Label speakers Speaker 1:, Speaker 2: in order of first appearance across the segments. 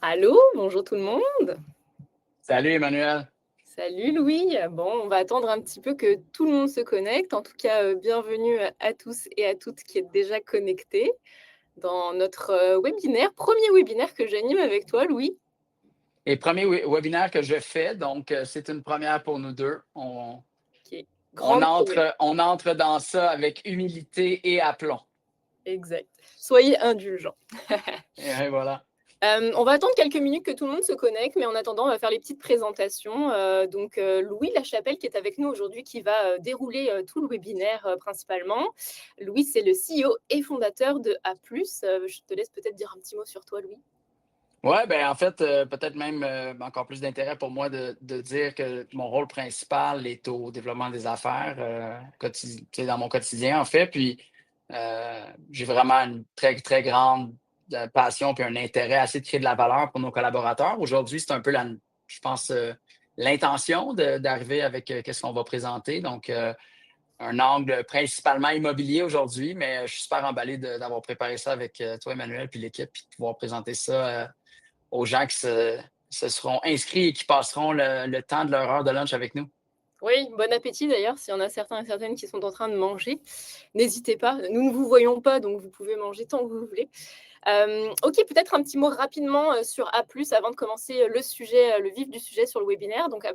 Speaker 1: Allô, bonjour tout le monde.
Speaker 2: Salut Emmanuel.
Speaker 1: Salut Louis. Bon, on va attendre un petit peu que tout le monde se connecte. En tout cas, bienvenue à tous et à toutes qui êtes déjà connectés dans notre webinaire, premier webinaire que j'anime avec toi, Louis.
Speaker 2: Et premier webinaire que je fais, donc c'est une première pour nous deux.
Speaker 1: Ok, grande première.
Speaker 2: On entre dans ça avec humilité et aplomb.
Speaker 1: Exact. Soyez indulgents.
Speaker 2: Et voilà.
Speaker 1: On va attendre quelques minutes que tout le monde se connecte, mais en attendant, on va faire les petites présentations. Donc, Louis Lachapelle qui est avec nous aujourd'hui, qui va dérouler tout le webinaire principalement. Louis, c'est le CEO et fondateur de A+. Je te laisse peut-être dire un petit mot sur toi, Louis.
Speaker 2: Ouais, ben en fait, peut-être même encore plus d'intérêt pour moi de dire que mon rôle principal est au développement des affaires dans mon quotidien, en fait. Puis j'ai vraiment une très, très grande passion puis un intérêt à essayer de créer de la valeur pour nos collaborateurs. Aujourd'hui, c'est un peu je pense, l'intention d'arriver avec qu'est-ce qu'on va présenter. Donc, un angle principalement immobilier aujourd'hui, mais je suis super emballé d'avoir préparé ça avec toi, Emmanuel, puis l'équipe, puis de pouvoir présenter ça aux gens qui se seront inscrits et qui passeront le temps de leur heure de lunch avec nous.
Speaker 1: Oui, bon appétit d'ailleurs, s'il y en a certains et certaines qui sont en train de manger. N'hésitez pas, nous ne vous voyons pas, donc vous pouvez manger tant que vous voulez. Ok, peut-être un petit mot rapidement sur A+, avant de commencer le sujet, le vif du sujet sur le webinaire. Donc A+,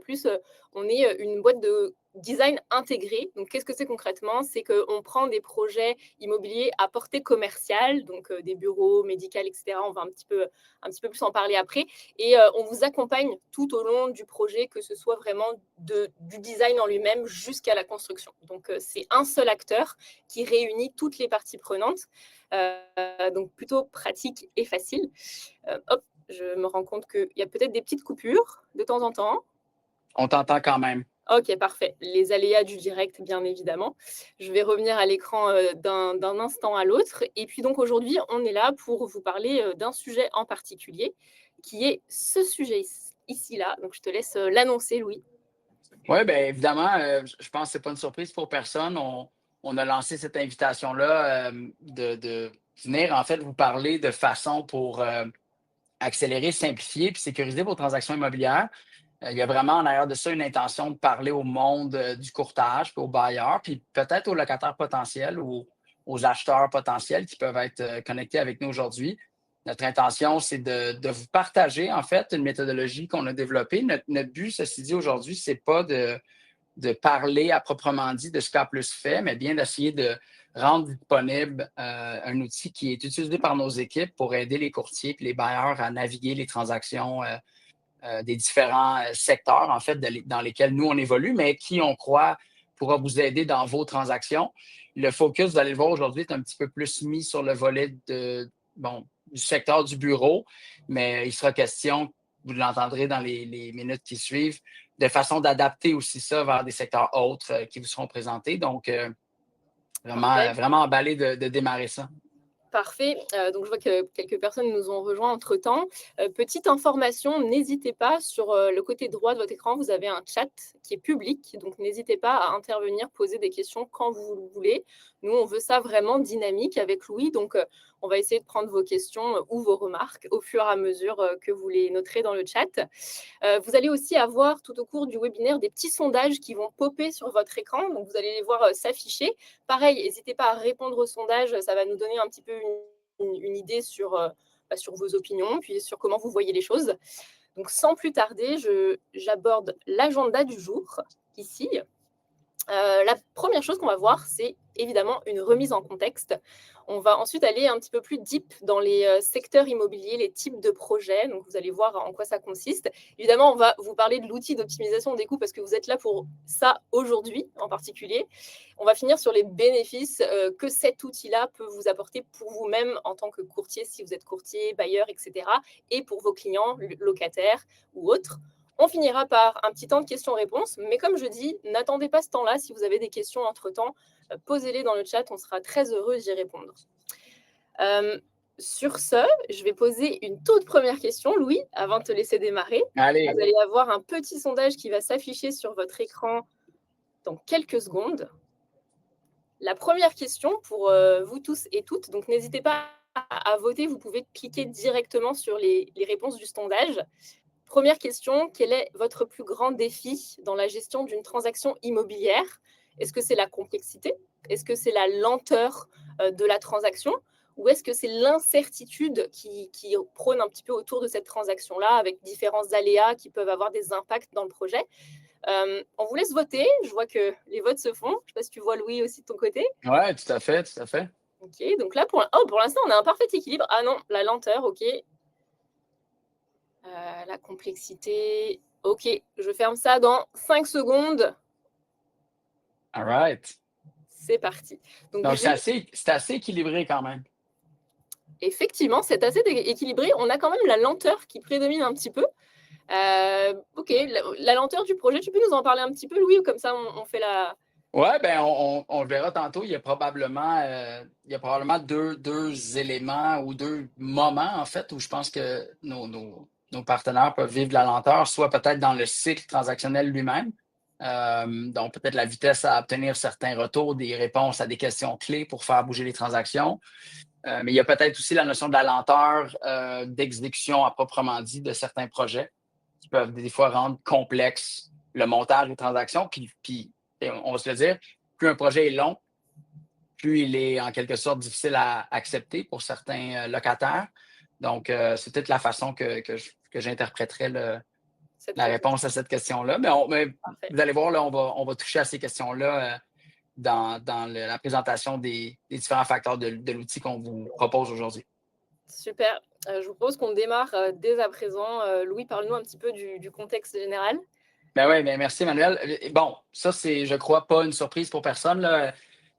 Speaker 1: on est une boîte de design intégré. Donc qu'est-ce que c'est concrètement? C'est qu'on prend des projets immobiliers à portée commerciale, donc des bureaux, médicaux, etc. On va un petit peu plus en parler après. Et on vous accompagne tout au long du projet, que ce soit vraiment du design en lui-même jusqu'à la construction. Donc c'est un seul acteur qui réunit toutes les parties prenantes. Donc plutôt pratique et facile. Hop, je me rends compte qu'il y a peut-être des petites coupures de temps en temps.
Speaker 2: On t'entend quand même.
Speaker 1: Ok, parfait. Les aléas du direct, bien évidemment. Je vais revenir à l'écran d'un instant à l'autre. Et puis donc aujourd'hui, on est là pour vous parler d'un sujet en particulier, qui est ce sujet ici-là. Donc je te laisse l'annoncer, Louis.
Speaker 2: Oui, bien évidemment, je pense que ce n'est pas une surprise pour personne. On a lancé cette invitation-là de venir en fait vous parler de façon pour accélérer, simplifier puis sécuriser vos transactions immobilières. Il y a vraiment en arrière de ça une intention de parler au monde du courtage, puis aux bailleurs, puis peut-être aux locataires potentiels ou aux acheteurs potentiels qui peuvent être connectés avec nous aujourd'hui. Notre intention, c'est de vous partager en fait une méthodologie qu'on a développée. Notre but, ceci dit, aujourd'hui, c'est pas de parler à proprement dit de ce qu'a plus fait, mais bien d'essayer de rendre disponible un outil qui est utilisé par nos équipes pour aider les courtiers et les bailleurs à naviguer les transactions des différents secteurs, en fait, dans lesquels nous, on évolue, mais qui, on croit, pourra vous aider dans vos transactions. Le focus, vous allez le voir aujourd'hui, est un petit peu plus mis sur le volet du secteur du bureau, mais il sera question, vous l'entendrez dans les minutes qui suivent, de façon d'adapter aussi ça vers des secteurs autres qui vous seront présentés. Donc,
Speaker 1: Parfait.
Speaker 2: vraiment emballé de démarrer ça.
Speaker 1: Parfait. Donc, je vois que quelques personnes nous ont rejoints entre-temps. Petite information, n'hésitez pas, sur le côté droit de votre écran, vous avez un chat qui est public. Donc, n'hésitez pas à intervenir, poser des questions quand vous le voulez. Nous, on veut ça vraiment dynamique avec Louis. Donc, on va essayer de prendre vos questions ou vos remarques au fur et à mesure que vous les noterez dans le chat. Vous allez aussi avoir tout au cours du webinaire des petits sondages qui vont popper sur votre écran. Donc, vous allez les voir s'afficher. Pareil, n'hésitez pas à répondre aux sondages. Ça va nous donner un petit peu une idée sur vos opinions, puis sur comment vous voyez les choses. Donc, sans plus tarder, j'aborde l'agenda du jour ici. La première chose qu'on va voir, c'est évidemment une remise en contexte. On va ensuite aller un petit peu plus deep dans les secteurs immobiliers, les types de projets. Donc, vous allez voir en quoi ça consiste. Évidemment, on va vous parler de l'outil d'optimisation des coûts parce que vous êtes là pour ça aujourd'hui en particulier. On va finir sur les bénéfices que cet outil-là peut vous apporter pour vous-même en tant que courtier, si vous êtes courtier, bailleur, etc. Et pour vos clients, locataires ou autres. On finira par un petit temps de questions-réponses, mais comme je dis, n'attendez pas ce temps-là. Si vous avez des questions entre-temps, posez-les dans le chat, on sera très heureux d'y répondre. Sur ce, je vais poser une toute première question, Louis, avant de te laisser démarrer.
Speaker 2: Allez.
Speaker 1: Vous allez avoir un petit sondage qui va s'afficher sur votre écran dans quelques secondes. La première question pour vous tous et toutes, donc n'hésitez pas à voter, vous pouvez cliquer directement sur les réponses du sondage. Première question, quel est votre plus grand défi dans la gestion d'une transaction immobilière? Est-ce que c'est la complexité? Est-ce que c'est la lenteur de la transaction? Ou est-ce que c'est l'incertitude qui prône un petit peu autour de cette transaction-là, avec différents aléas qui peuvent avoir des impacts dans le projet? On vous laisse voter. Je vois que les votes se font. Je ne sais pas si tu vois Louis aussi de ton côté.
Speaker 2: Ouais, tout à fait, tout à fait.
Speaker 1: Ok, donc là, pour l'instant, on a un parfait équilibre. Ah non, la lenteur, ok. La complexité, ok. Je ferme ça dans 5 secondes.
Speaker 2: All right.
Speaker 1: C'est parti. Donc,
Speaker 2: Donc, c'est assez équilibré quand même.
Speaker 1: effectivement, c'est assez équilibré. On a quand même la lenteur qui prédomine un petit peu. Ok, la lenteur du projet, tu peux nous en parler un petit peu, Louis, ou comme ça on fait la.
Speaker 2: Ouais, ben on le verra tantôt. Il y a probablement deux éléments ou deux moments, en fait, où je pense que nos partenaires peuvent vivre de la lenteur, soit peut-être dans le cycle transactionnel lui-même, donc peut-être la vitesse à obtenir certains retours, des réponses à des questions clés pour faire bouger les transactions. Mais il y a peut-être aussi la notion de la lenteur d'exécution à proprement dit de certains projets qui peuvent des fois rendre complexe le montage des transactions. Puis on va se le dire, plus un projet est long, plus il est en quelque sorte difficile à accepter pour certains locataires. Donc, c'est peut-être la façon que j'interpréterais la réponse à cette question-là. Mais vous allez voir, là, on va toucher à ces questions-là dans la présentation des différents facteurs de l'outil qu'on vous propose aujourd'hui.
Speaker 1: Super. Je vous propose qu'on démarre dès à présent. Louis, parle-nous un petit peu du contexte général.
Speaker 2: Ben oui, ben merci, Emmanuel. Bon, ça, c'est, je crois, pas une surprise pour personne, là.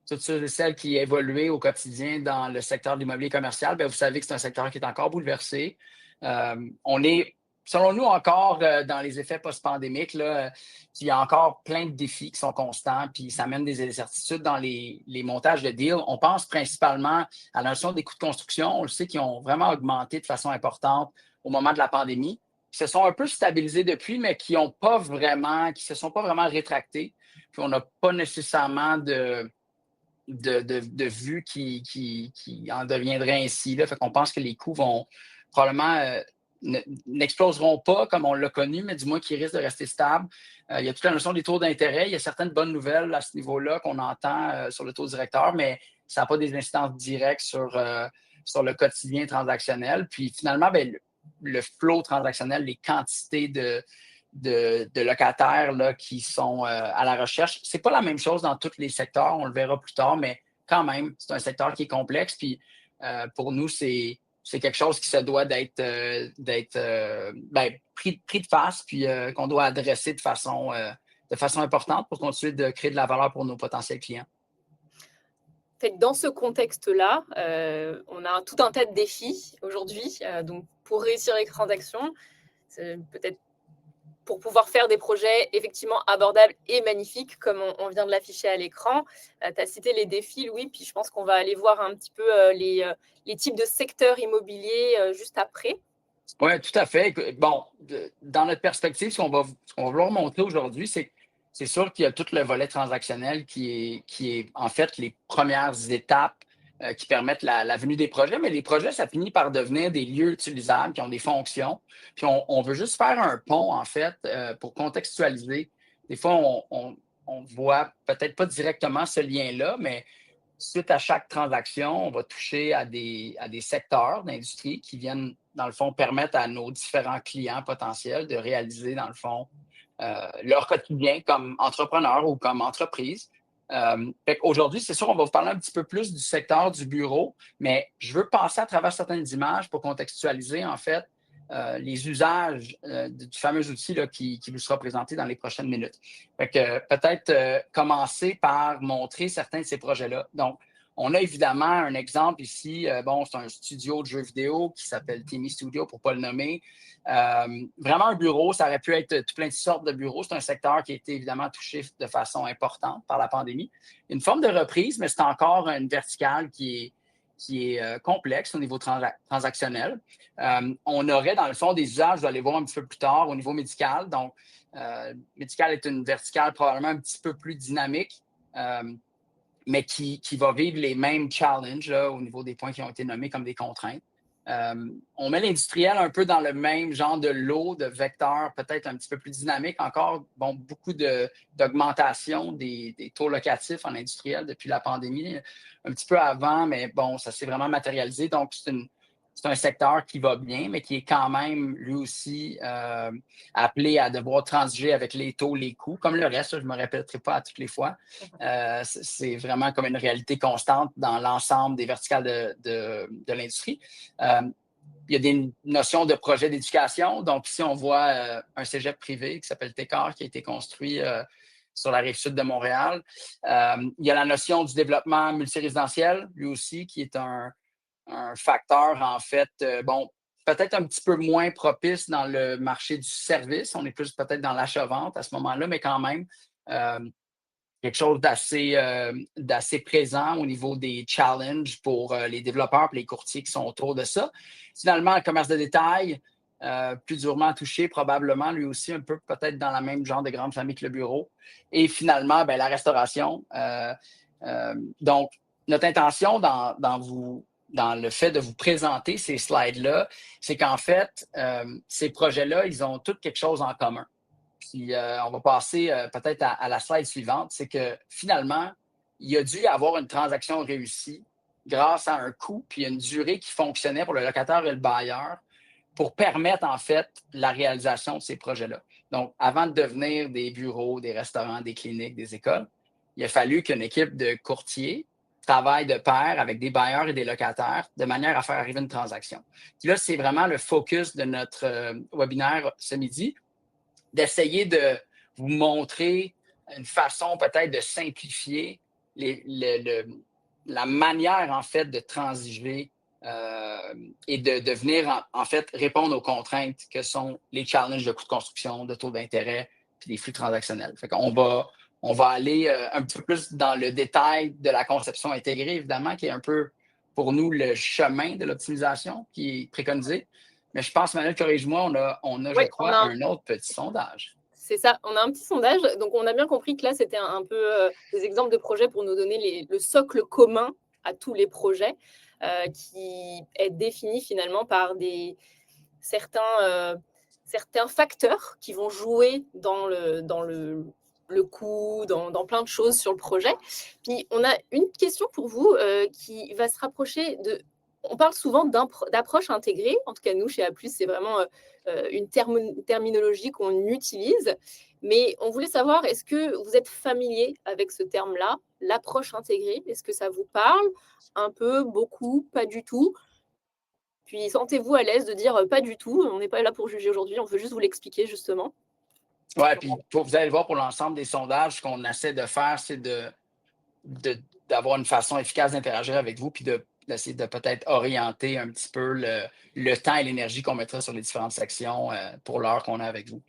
Speaker 2: Toutes ceux et celles qui évoluent au quotidien dans le secteur de l'immobilier commercial, ben, vous savez que c'est un secteur qui est encore bouleversé. On est, selon nous, encore dans les effets post-pandémiques. Là, il y a encore plein de défis qui sont constants, puis ça amène des incertitudes dans les montages de deals. On pense principalement à la notion des coûts de construction. On le sait qu'ils ont vraiment augmenté de façon importante au moment de la pandémie, qui se sont un peu stabilisés depuis, mais qui se sont pas vraiment rétractés. Puis on n'a pas nécessairement de vue qui en deviendrait ainsi. Là. Fait qu'on pense que les coûts vont probablement n'exploseront pas comme on l'a connu, mais du moins qu'ils risquent de rester stables. Il y a toute la notion des taux d'intérêt. Il y a certaines bonnes nouvelles à ce niveau-là qu'on entend sur le taux directeur, mais ça n'a pas des incidences directes sur le quotidien transactionnel. Puis finalement, ben, le flow transactionnel, les quantités de locataires là, qui sont à la recherche. C'est pas la même chose dans tous les secteurs, on le verra plus tard, mais quand même, c'est un secteur qui est complexe. Puis pour nous, c'est quelque chose qui se doit d'être pris de face, puis qu'on doit adresser de façon importante pour continuer de créer de la valeur pour nos potentiels clients.
Speaker 1: Fait, dans ce contexte-là, on a tout un tas de défis aujourd'hui. Donc, pour réussir les transactions, peut-être pour pouvoir faire des projets effectivement abordables et magnifiques, comme on vient de l'afficher à l'écran. Tu as cité les défis, Louis, puis je pense qu'on va aller voir un petit peu les types de secteurs immobiliers juste après.
Speaker 2: Oui, tout à fait. Bon, dans notre perspective, ce qu'on va vouloir montrer aujourd'hui, c'est sûr qu'il y a tout le volet transactionnel qui est en fait les premières étapes qui permettent la venue des projets. Mais les projets, ça finit par devenir des lieux utilisables qui ont des fonctions. Puis on veut juste faire un pont, en fait, pour contextualiser. Des fois, on voit peut-être pas directement ce lien-là, mais suite à chaque transaction, on va toucher à des secteurs d'industrie qui viennent, dans le fond, permettre à nos différents clients potentiels de réaliser, dans le fond, leur quotidien comme entrepreneur ou comme entreprise. Aujourd'hui, c'est sûr, on va vous parler un petit peu plus du secteur du bureau, mais je veux passer à travers certaines images pour contextualiser, en fait, les usages du fameux outil là, qui vous sera présenté dans les prochaines minutes. Peut-être commencer par montrer certains de ces projets-là. Donc, on a évidemment un exemple ici. C'est un studio de jeux vidéo qui s'appelle Timmy Studio, pour ne pas le nommer. Vraiment un bureau, ça aurait pu être tout plein de sortes de bureaux. C'est un secteur qui a été évidemment touché de façon importante par la pandémie. Une forme de reprise, mais c'est encore une verticale qui est complexe au niveau transactionnel. On aurait, dans le fond, des usages, vous allez voir un petit peu plus tard, au niveau médical. Donc, médical est une verticale probablement un petit peu plus dynamique. mais qui va vivre les mêmes challenges là, au niveau des points qui ont été nommés comme des contraintes. On met l'industriel un peu dans le même genre de lot, de vecteur peut-être un petit peu plus dynamique. Encore, bon, beaucoup d'augmentation des taux locatifs en industriel depuis la pandémie, un petit peu avant, mais bon, ça s'est vraiment matérialisé. Donc, c'est un secteur qui va bien, mais qui est quand même, lui aussi, appelé à devoir transiger avec les taux, les coûts. Comme le reste, je ne me répéterai pas à toutes les fois. C'est vraiment comme une réalité constante dans l'ensemble des verticales de l'industrie. Il y a des notions de projet d'éducation. Donc, ici, on voit un cégep privé qui s'appelle TECAR, qui a été construit sur la rive sud de Montréal. Il y a la notion du développement multirésidentiel, lui aussi, qui est un facteur, en fait, bon, peut-être un petit peu moins propice dans le marché du service. On est plus peut-être dans l'achat-vente à ce moment-là, mais quand même, quelque chose d'assez présent au niveau des challenges pour les développeurs et les courtiers qui sont autour de ça. Finalement, le commerce de détail, plus durement touché, probablement, lui aussi, un peu peut-être dans la même genre de grande famille que le bureau. Et finalement, ben, la restauration. Donc, notre intention dans le fait de vous présenter ces slides-là, c'est qu'en fait, ces projets-là, ils ont tous quelque chose en commun. Puis on va passer peut-être à la slide suivante, c'est que finalement, il a dû y avoir une transaction réussie grâce à un coût puis une durée qui fonctionnait pour le locataire et le bailleur pour permettre en fait la réalisation de ces projets-là. Donc, avant de devenir des bureaux, des restaurants, des cliniques, des écoles, il a fallu qu'une équipe de courtiers travaille de pair avec des bailleurs et des locataires de manière à faire arriver une transaction. Puis là, c'est vraiment le focus de notre webinaire ce midi, d'essayer de vous montrer une façon peut-être de simplifier la manière, en fait, de transiger et de venir, en fait, répondre aux contraintes que sont les challenges de coûts de construction, de taux d'intérêt, puis des flux transactionnels. Fait qu'on on va aller un petit peu plus dans le détail de la conception intégrée, évidemment, qui est un peu, pour nous, le chemin de l'optimisation qui est préconisé. Mais je pense, Manuel, corrige-moi, je
Speaker 1: Oui,
Speaker 2: crois, un autre petit sondage.
Speaker 1: c'est ça, on a un petit sondage. Donc, on a bien compris que là, c'était un peu des exemples de projets pour nous donner le socle commun à tous les projets qui est défini finalement par certains facteurs qui vont jouer dans le coût, dans plein de choses sur le projet. Puis, on a une question pour vous qui va se rapprocher de... On parle souvent d'approche intégrée. En tout cas, nous, chez A+, c'est vraiment une terminologie qu'on utilise. Mais on voulait savoir, est-ce que vous êtes familier avec ce terme-là, l'approche intégrée? Est-ce que ça vous parle? Un peu, beaucoup, pas du tout? Puis sentez-vous à l'aise de dire pas du tout, on n'est pas là pour juger aujourd'hui, on veut juste vous l'expliquer justement.
Speaker 2: Oui, puis vous allez voir pour l'ensemble des sondages, ce qu'on essaie de faire, c'est d'avoir une façon efficace d'interagir avec vous, puis d'essayer de peut-être orienter un petit peu le temps et l'énergie qu'on mettra sur les différentes sections pour l'heure qu'on a avec vous.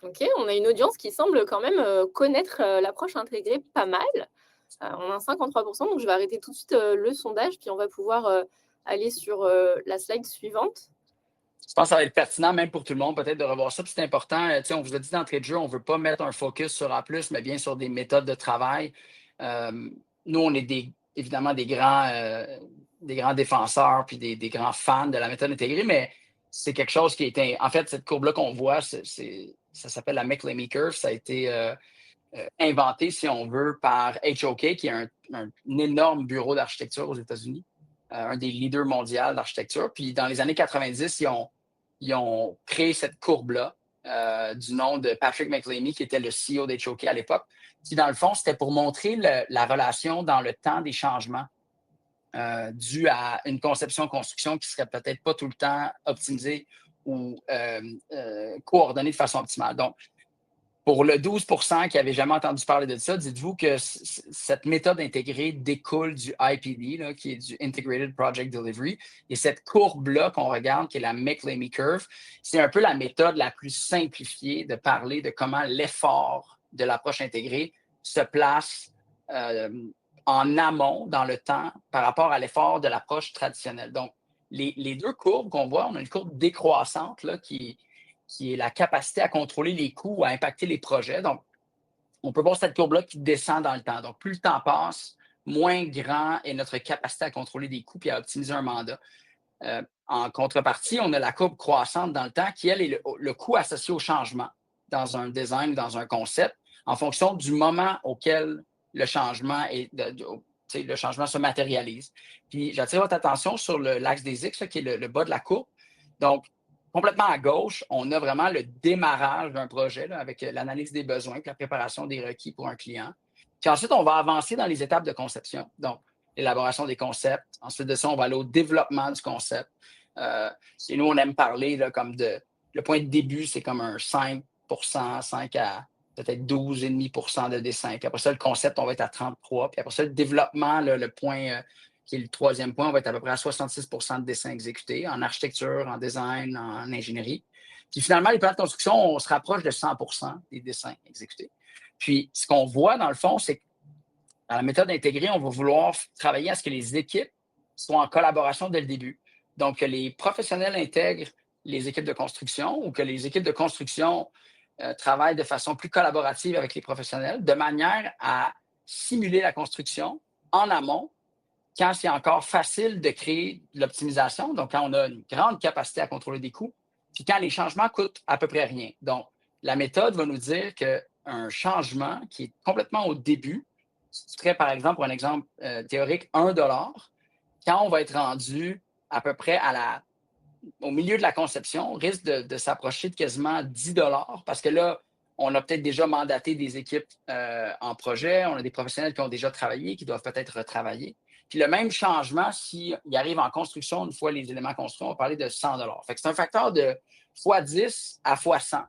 Speaker 1: Ok, on a une audience qui semble quand même connaître l'approche intégrée pas mal. On a un 53%, donc je vais arrêter tout de suite le sondage, puis on va pouvoir aller sur la slide suivante.
Speaker 2: Je pense que ça va être pertinent même pour tout le monde peut-être de revoir ça. Puis c'est important, on vous a dit d'entrée de jeu, on ne veut pas mettre un focus sur A+, mais bien sur des méthodes de travail. Nous, on est évidemment des grands défenseurs puis des grands fans de la méthode intégrée, mais c'est quelque chose qui a été... En fait, cette courbe-là qu'on voit, ça s'appelle la McLamey Curve. Ça a été inventé, si on veut, par HOK, qui est un énorme bureau d'architecture aux États-Unis, un des leaders mondiaux d'architecture. Puis dans les années 90, ils ont créé cette courbe-là du nom de Patrick McLamey, qui était le CEO d'HOK à l'époque, qui, dans le fond, c'était pour montrer la relation dans le temps des changements dû à une conception-construction qui serait peut-être pas tout le temps optimisée ou coordonnée de façon optimale. Donc, pour le 12% qui n'avaient jamais entendu parler de ça, dites-vous que cette méthode intégrée découle du IPD, là, qui est du Integrated Project Delivery. Et cette courbe-là qu'on regarde, qui est la McLamey Curve, c'est un peu la méthode la plus simplifiée de parler de comment l'effort de l'approche intégrée se place en amont dans le temps par rapport à l'effort de l'approche traditionnelle. Donc, les deux courbes qu'on voit, on a une courbe décroissante là, qui est la capacité à contrôler les coûts, à impacter les projets. Donc, on peut voir cette courbe-là qui descend dans le temps. Donc, plus le temps passe, moins grand est notre capacité à contrôler des coûts et à optimiser un mandat. En contrepartie, on a la courbe croissante dans le temps qui, elle, est le coût associé au changement dans un design, dans un concept, en fonction du moment auquel le changement, le changement se matérialise. Puis j'attire votre attention sur l'axe des X, là, qui est le bas de la courbe. Donc, complètement à gauche, on a vraiment le démarrage d'un projet là, avec l'analyse des besoins, la préparation des requis pour un client. Puis ensuite, on va avancer dans les étapes de conception. Donc, l'élaboration des concepts. Ensuite de ça, on va aller au développement du concept. Et nous, on aime parler là, comme le point de début, c'est comme un 5 5 à peut-être 12,5 de dessin. Puis après ça, le concept, on va être à 33. Puis après ça, le développement, là, le point qui est le troisième point, on va être à peu près à 66 de dessins exécutés en architecture, en design, en ingénierie. Puis finalement, les plans de construction, on se rapproche de 100 des dessins exécutés. Puis ce qu'on voit, dans le fond, c'est que dans la méthode intégrée, on va vouloir travailler à ce que les équipes soient en collaboration dès le début. Donc, que les professionnels intègrent les équipes de construction ou que les équipes de construction travaillent de façon plus collaborative avec les professionnels, de manière à simuler la construction en amont, quand c'est encore facile de créer de l'optimisation, donc quand on a une grande capacité à contrôler des coûts, puis quand les changements coûtent à peu près rien. Donc, la méthode va nous dire qu'un changement qui est complètement au début, ce serait par exemple, pour un exemple théorique, 1 $, quand on va être rendu à peu près au milieu de la conception, risque de s'approcher de quasiment 10 $ parce que là, on a peut-être déjà mandaté des équipes en projet, on a des professionnels qui ont déjà travaillé, qui doivent peut-être retravailler. Puis le même changement, s'il arrive en construction, une fois les éléments construits, on va parler de 100 $. Fait que c'est un facteur de x10 à x100.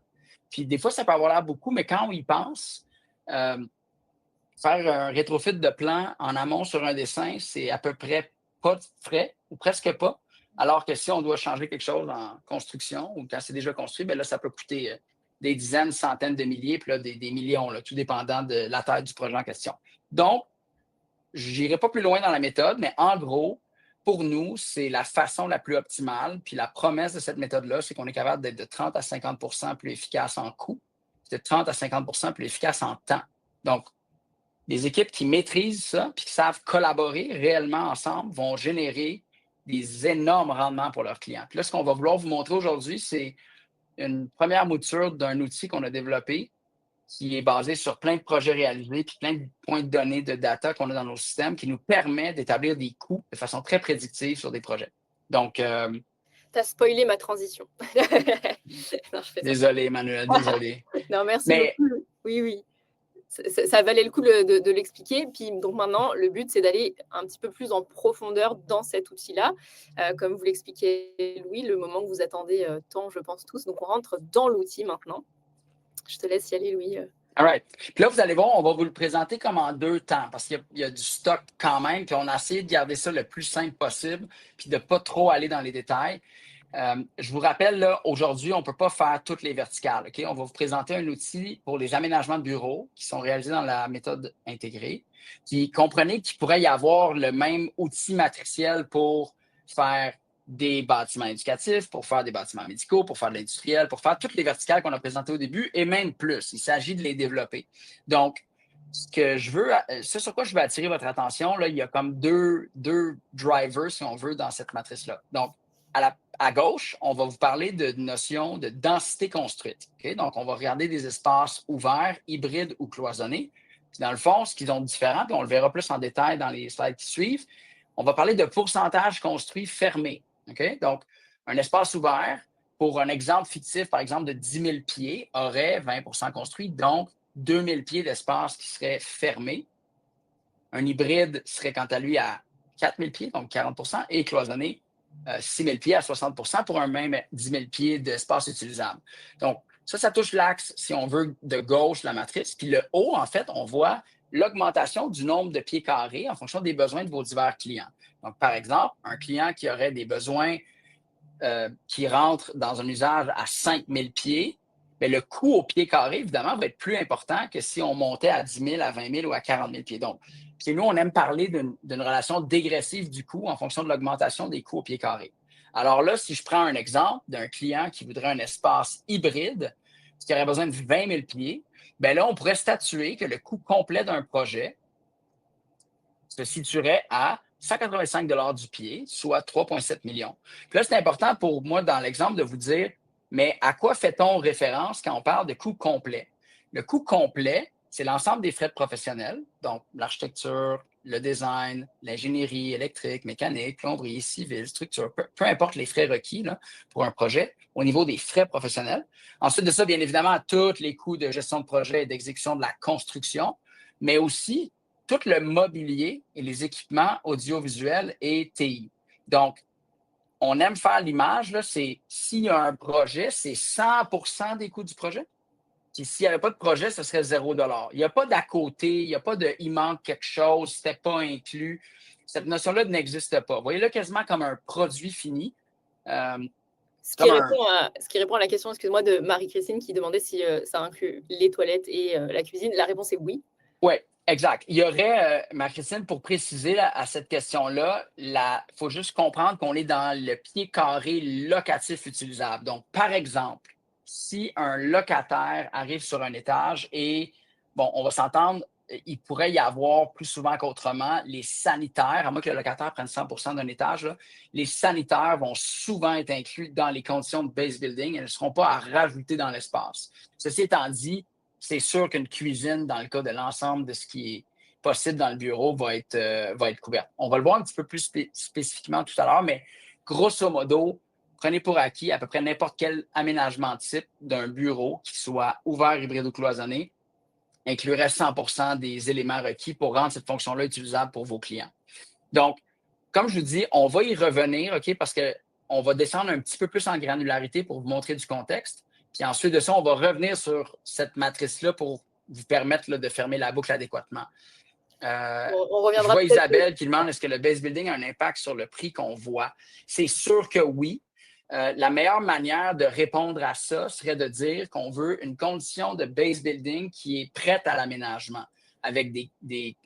Speaker 2: Puis des fois, ça peut avoir l'air beaucoup, mais quand on y pense, faire un rétrofit de plan en amont sur un dessin, c'est à peu près pas de frais ou presque pas. Alors que si on doit changer quelque chose en construction ou quand c'est déjà construit, bien là, ça peut coûter des dizaines, centaines de milliers, puis là, des millions, là, tout dépendant de la taille du projet en question. Donc, je n'irai pas plus loin dans la méthode, mais en gros, pour nous, c'est la façon la plus optimale. Puis la promesse de cette méthode-là, c'est qu'on est capable d'être de 30 à 50 plus efficace en coût, de 30 à 50 plus efficace en temps. Donc, des équipes qui maîtrisent ça puis qui savent collaborer réellement ensemble vont générer des énormes rendements pour leurs clients. Puis là, ce qu'on va vouloir vous montrer aujourd'hui, c'est une première mouture d'un outil qu'on a développé qui est basé sur plein de projets réalisés puis plein de points de données de data qu'on a dans nos systèmes qui nous permet d'établir des coûts de façon très prédictive sur des projets. Donc,
Speaker 1: Tu as spoilé ma transition. Non, je fais ça.
Speaker 2: désolé, Emmanuel, désolé.
Speaker 1: Non, merci
Speaker 2: Mais
Speaker 1: beaucoup. Oui, oui. Ça valait le coup de l'expliquer. Puis donc maintenant, le but, c'est d'aller un petit peu plus en profondeur dans cet outil-là. Comme vous l'expliquez, Louis, le moment que vous attendez tant, je pense tous. Donc on rentre dans l'outil maintenant. Je te laisse y aller, Louis.
Speaker 2: all right. Puis là, vous allez voir, on va vous le présenter comme en 2 temps parce qu'il y a du stock quand même. Puis on a essayé de garder ça le plus simple possible puis de ne pas trop aller dans les détails. Je vous rappelle, là, aujourd'hui, on ne peut pas faire toutes les verticales. OK? On va vous présenter un outil pour les aménagements de bureaux qui sont réalisés dans la méthode intégrée. Puis comprenez qu'il pourrait y avoir le même outil matriciel pour faire des bâtiments éducatifs, pour faire des bâtiments médicaux, pour faire de l'industriel, pour faire toutes les verticales qu'on a présentées au début et même plus. Il s'agit de les développer. Donc, ce sur quoi je veux attirer votre attention, là, il y a comme deux drivers, si on veut, dans cette matrice-là. Donc, à gauche, on va vous parler de notion de densité construite. Okay? Donc, on va regarder des espaces ouverts, hybrides ou cloisonnés. Puis dans le fond, ce qu'ils ont de différent, puis on le verra plus en détail dans les slides qui suivent, on va parler de pourcentage construit fermé. Okay? Donc, un espace ouvert, pour un exemple fictif, par exemple, de 10 000 pieds, aurait 20 construit, donc 2 000 pieds d'espace qui serait fermé. Un hybride serait quant à lui à 4 000 pieds, donc 40 et cloisonné, 6 000 pieds à 60 pour un même 10 000 pieds d'espace utilisable. Donc, ça touche l'axe, si on veut, de gauche de la matrice. Puis le haut, en fait, on voit l'augmentation du nombre de pieds carrés en fonction des besoins de vos divers clients. Donc, par exemple, un client qui aurait des besoins qui rentrent dans un usage à 5 000 pieds, bien, le coût au pied carré, évidemment, va être plus important que si on montait à 10 000, à 20 000 ou à 40 000 pieds. Donc, puis nous, on aime parler d'une relation dégressive du coût en fonction de l'augmentation des coûts au pied carré. Alors là, si je prends un exemple d'un client qui voudrait un espace hybride, qui aurait besoin de 20 000 pieds, bien là, on pourrait statuer que le coût complet d'un projet se situerait à 185 du pied, soit 3,7 millions. Puis là, c'est important pour moi, dans l'exemple, de vous dire, mais à quoi fait-on référence quand on parle de coût complet? Le coût complet, c'est l'ensemble des frais de professionnels, donc l'architecture, le design, l'ingénierie électrique, mécanique, plomberie, civile, structure, peu importe les frais requis là, pour un projet, au niveau des frais professionnels. Ensuite de ça, bien évidemment, tous les coûts de gestion de projet et d'exécution de la construction, mais aussi tout le mobilier et les équipements audiovisuels et TI. Donc, on aime faire l'image, là, c'est s'il y a un projet, c'est 100% des coûts du projet. Puis s'il n'y avait pas de projet, ce serait 0 $. Il n'y a pas d'à côté, il n'y a pas de il manque quelque chose, c'était pas inclus. Cette notion-là n'existe pas. Vous voyez là quasiment comme un produit fini. Euh,
Speaker 1: Ce qui
Speaker 2: comme un,
Speaker 1: répond à la question, excuse-moi, de Marie-Christine qui demandait si ça inclut les toilettes et la cuisine. La réponse est oui.
Speaker 2: Oui, exact. Il y aurait, Marie-Christine, pour préciser là, à cette question-là, il faut juste comprendre qu'on est dans le pied carré locatif utilisable. Donc, par exemple, si un locataire arrive sur un étage et, bon, on va s'entendre, il pourrait y avoir plus souvent qu'autrement les sanitaires, à moins que le locataire prenne 100% d'un étage, là, les sanitaires vont souvent être inclus dans les conditions de base building et ne seront pas à rajouter dans l'espace. Ceci étant dit, c'est sûr qu'une cuisine, dans le cas de l'ensemble de ce qui est possible dans le bureau, va être couverte. On va le voir un petit peu plus spécifiquement tout à l'heure, mais grosso modo, prenez pour acquis à peu près n'importe quel aménagement type d'un bureau, qui soit ouvert, hybride ou cloisonné, inclurait 100% des éléments requis pour rendre cette fonction-là utilisable pour vos clients. Donc, comme je vous dis, on va y revenir, OK, parce qu'on va descendre un petit peu plus en granularité pour vous montrer du contexte. Puis ensuite de ça, on va revenir sur cette matrice-là pour vous permettre là, de fermer la boucle adéquatement.
Speaker 1: On
Speaker 2: Je
Speaker 1: reviendra
Speaker 2: vois
Speaker 1: peut-être.
Speaker 2: Isabelle qui demande est-ce que le base building a un impact sur le prix qu'on voit? C'est sûr que oui. La meilleure manière de répondre à ça serait de dire qu'on veut une condition de base building qui est prête à l'aménagement, avec des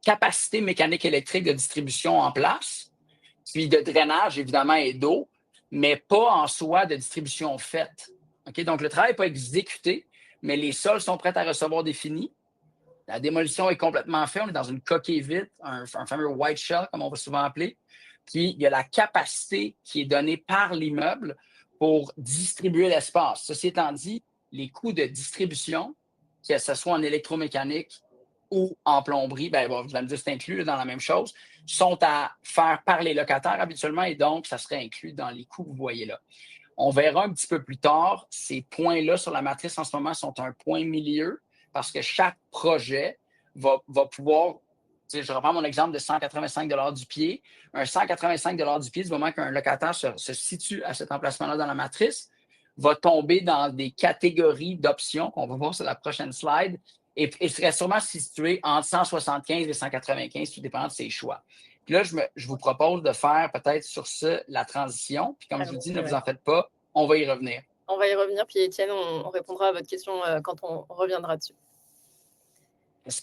Speaker 2: capacités mécaniques électriques de distribution en place, puis de drainage, évidemment, et d'eau, mais pas en soi de distribution faite. Okay? Donc, le travail n'est pas exécuté, mais les sols sont prêts à recevoir des finis. La démolition est complètement faite. On est dans une coquille vide, un fameux white shell, comme on va souvent appeler. Puis, il y a la capacité qui est donnée par l'immeuble pour distribuer l'espace. Ceci étant dit, les coûts de distribution, que ce soit en électromécanique ou en plomberie, ben, bon, vous allez me dire c'est inclus dans la même chose, sont à faire par les locataires habituellement et donc, ça serait inclus dans les coûts que vous voyez là. On verra un petit peu plus tard, ces points-là sur la matrice en ce moment sont un point milieu parce que chaque projet va pouvoir, je reprends mon exemple de 185 du pied, un 185 du pied, du moment qu'un locataire se situe à cet emplacement-là dans la matrice, va tomber dans des catégories d'options qu'on va voir sur la prochaine slide et serait sûrement situé entre 175 et 195, tout dépend de ses choix. Puis là, je vous propose de faire peut-être sur ça la transition. Puis comme je vous dis, ne vous en faites pas, on va y revenir.
Speaker 1: On va y revenir, puis Étienne, on répondra à votre question quand on reviendra dessus.
Speaker 2: Est-ce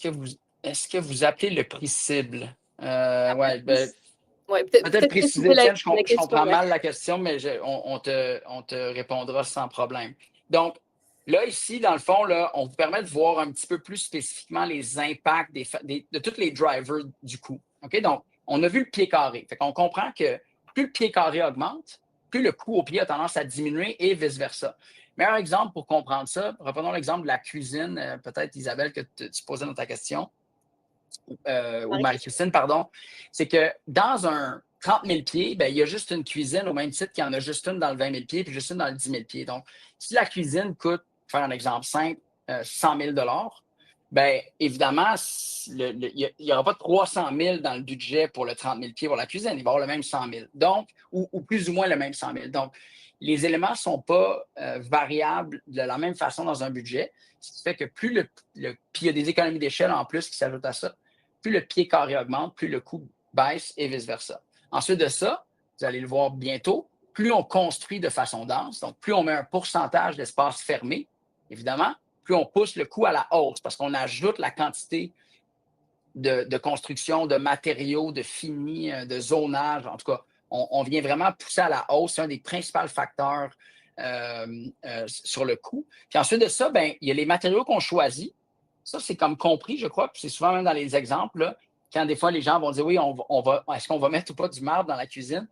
Speaker 2: que vous appelez le prix cible?
Speaker 1: Ouais,
Speaker 2: peut-être préciser, Étienne, je comprends
Speaker 1: ouais.
Speaker 2: mal la question, mais on te répondra sans problème. Donc, là, ici, dans le fond, là, on vous permet de voir un petit peu plus spécifiquement les impacts de tous les drivers du coût. OK? Donc, on a vu le pied carré. Fait qu'on comprend que plus le pied carré augmente, plus le coût au pied a tendance à diminuer et vice-versa. Meilleur exemple pour comprendre ça, reprenons l'exemple de la cuisine, peut-être Isabelle, que tu posais dans ta question, ou Marie-Christine, pardon, c'est que dans un 30 000 pieds, ben, il y a juste une cuisine au même titre qu'il y en a juste une dans le 20 000 pieds, puis juste une dans le 10 000 pieds. Donc, si la cuisine coûte, pour faire un exemple simple, 100 000 bien, évidemment, il n'y aura pas 300 000 dans le budget pour le 30 000 pieds pour la cuisine. Il va y avoir le même 100 000. Donc, ou plus ou moins le même 100 000. Donc, les éléments ne sont pas variables de la même façon dans un budget, ce qui fait que plus puis il y a des économies d'échelle en plus qui s'ajoutent à ça, plus le pied carré augmente, plus le coût baisse et vice-versa. Ensuite de ça, vous allez le voir bientôt, plus on construit de façon dense, donc plus on met un pourcentage d'espace fermé, évidemment, plus on pousse le coût à la hausse parce qu'on ajoute la quantité de construction, de matériaux, de finis, de zonage. En tout cas, on vient vraiment pousser à la hausse. C'est un des principaux facteurs sur le coût. Puis ensuite de ça, ben, il y a les matériaux qu'on choisit. Ça, c'est comme compris, je crois, puis c'est souvent même dans les exemples, là, quand des fois les gens vont dire oui, est-ce qu'on va mettre ou pas du marbre dans la cuisine?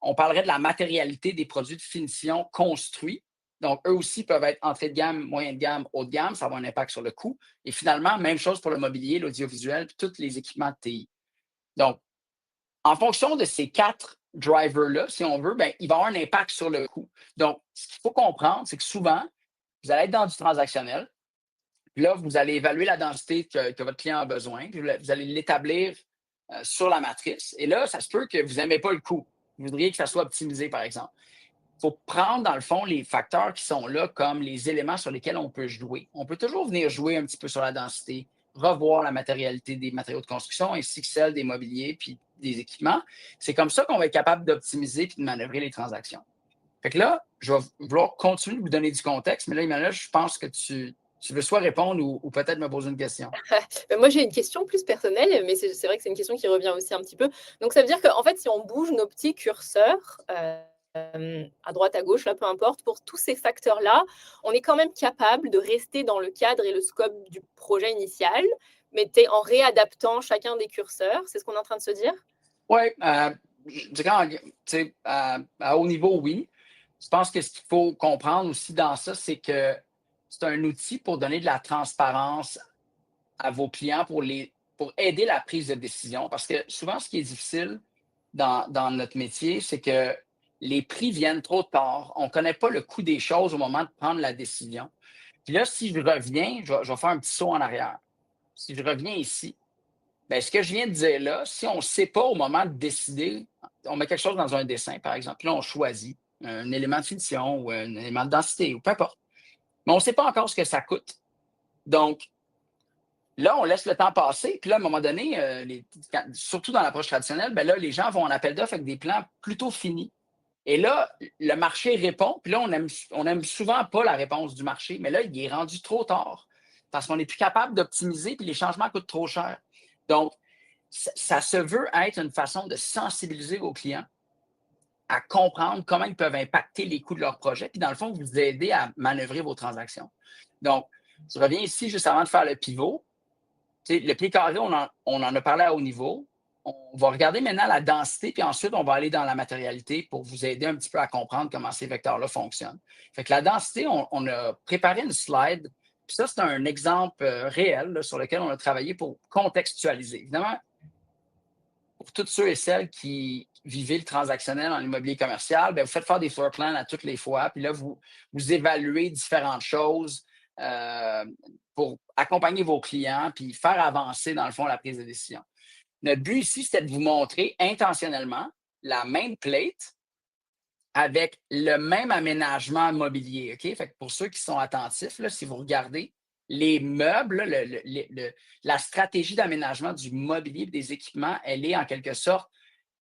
Speaker 2: On parlerait de la matérialité des produits de finition construits. Donc, eux aussi peuvent être entrée de gamme, moyen de gamme, haut de gamme. Ça va avoir un impact sur le coût. Et finalement, même chose pour le mobilier, l'audiovisuel, puis tous les équipements de TI. Donc, en fonction de ces 4 drivers-là, si on veut, ben, il va y avoir un impact sur le coût. Donc, ce qu'il faut comprendre, c'est que souvent, vous allez être dans du transactionnel. Puis là, vous allez évaluer la densité que votre client a besoin. Puis vous allez l'établir sur la matrice. Et là, ça se peut que vous n'aimez pas le coût. Vous voudriez que ça soit optimisé, par exemple. Il faut prendre, dans le fond, les facteurs qui sont là comme les éléments sur lesquels on peut jouer. On peut toujours venir jouer un petit peu sur la densité, revoir la matérialité des matériaux de construction ainsi que celle des mobiliers puis des équipements. C'est comme ça qu'on va être capable d'optimiser puis de manœuvrer les transactions. Fait que là, je vais vouloir continuer de vous donner du contexte, mais là, Emmanuel, je pense que tu veux soit répondre ou peut-être me poser une question.
Speaker 1: Moi, j'ai une question plus personnelle, mais c'est vrai que c'est une question qui revient aussi un petit peu. Donc, ça veut dire qu'en fait, si on bouge nos petits curseurs à droite, à gauche, là, peu importe, pour tous ces facteurs-là, on est quand même capable de rester dans le cadre et le scope du projet initial, mais en réadaptant chacun des curseurs. C'est ce qu'on est en train de se dire?
Speaker 2: Oui, je dirais à haut niveau, oui. Je pense que ce qu'il faut comprendre aussi dans ça, c'est que c'est un outil pour donner de la transparence à vos clients pour aider la prise de décision. Parce que souvent, ce qui est difficile dans notre métier, c'est que les prix viennent trop tard. On ne connaît pas le coût des choses au moment de prendre la décision. Puis là, si je reviens, je vais faire un petit saut en arrière. Si je reviens ici, bien, ce que je viens de dire là, si on ne sait pas au moment de décider, on met quelque chose dans un dessin, par exemple, puis là, on choisit un élément de finition ou un élément de densité ou peu importe. Mais on ne sait pas encore ce que ça coûte. Donc, là, on laisse le temps passer. Puis là, à un moment donné, surtout dans l'approche traditionnelle, ben là, les gens vont en appel d'offres avec des plans plutôt finis. Et là, le marché répond. Puis là, on aime souvent pas la réponse du marché. Mais là, il est rendu trop tard parce qu'on n'est plus capable d'optimiser puis les changements coûtent trop cher. Donc, ça se veut être une façon de sensibiliser vos clients à comprendre comment ils peuvent impacter les coûts de leur projet, puis dans le fond, vous aider à manœuvrer vos transactions. Donc, je reviens ici juste avant de faire le pivot. Le pied carré, on en a parlé à haut niveau. On va regarder maintenant la densité, puis ensuite, on va aller dans la matérialité pour vous aider un petit peu à comprendre comment ces vecteurs-là fonctionnent. Fait que la densité, on a préparé une slide. Puis ça, c'est un exemple réel là, sur lequel on a travaillé pour contextualiser. Évidemment, pour tous ceux et celles qui vivez le transactionnel en immobilier commercial, bien, vous faites faire des floor plans à toutes les fois, puis là, vous évaluez différentes choses pour accompagner vos clients, puis faire avancer, dans le fond, la prise de décision. Notre but ici, c'était de vous montrer intentionnellement la même plate avec le même aménagement mobilier. OK? Fait que pour ceux qui sont attentifs, là, si vous regardez les meubles, la stratégie d'aménagement du mobilier et des équipements, elle est en quelque sorte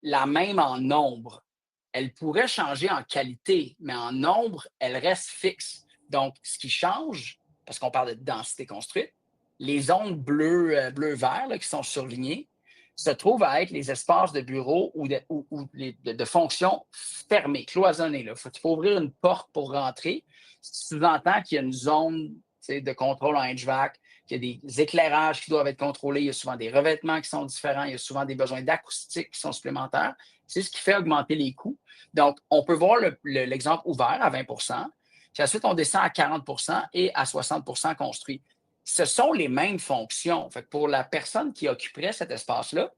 Speaker 2: la même en nombre. Elle pourrait changer en qualité, mais en nombre, elle reste fixe. Donc, ce qui change, parce qu'on parle de densité construite, les zones bleu-vert qui sont surlignées se trouvent à être les espaces de bureau ou de fonctions fermées, cloisonnées. Il faut ouvrir une porte pour rentrer. Ça sous-entend qu'il y a une zone de contrôle en HVAC, qu'il y a des éclairages qui doivent être contrôlés, il y a souvent des revêtements qui sont différents, il y a souvent des besoins d'acoustique qui sont supplémentaires. C'est ce qui fait augmenter les coûts. Donc, on peut voir l'exemple ouvert à 20 puis ensuite, on descend à 40 et à 60 construit. Ce sont les mêmes fonctions. Fait que pour la personne qui occuperait cet espace-là,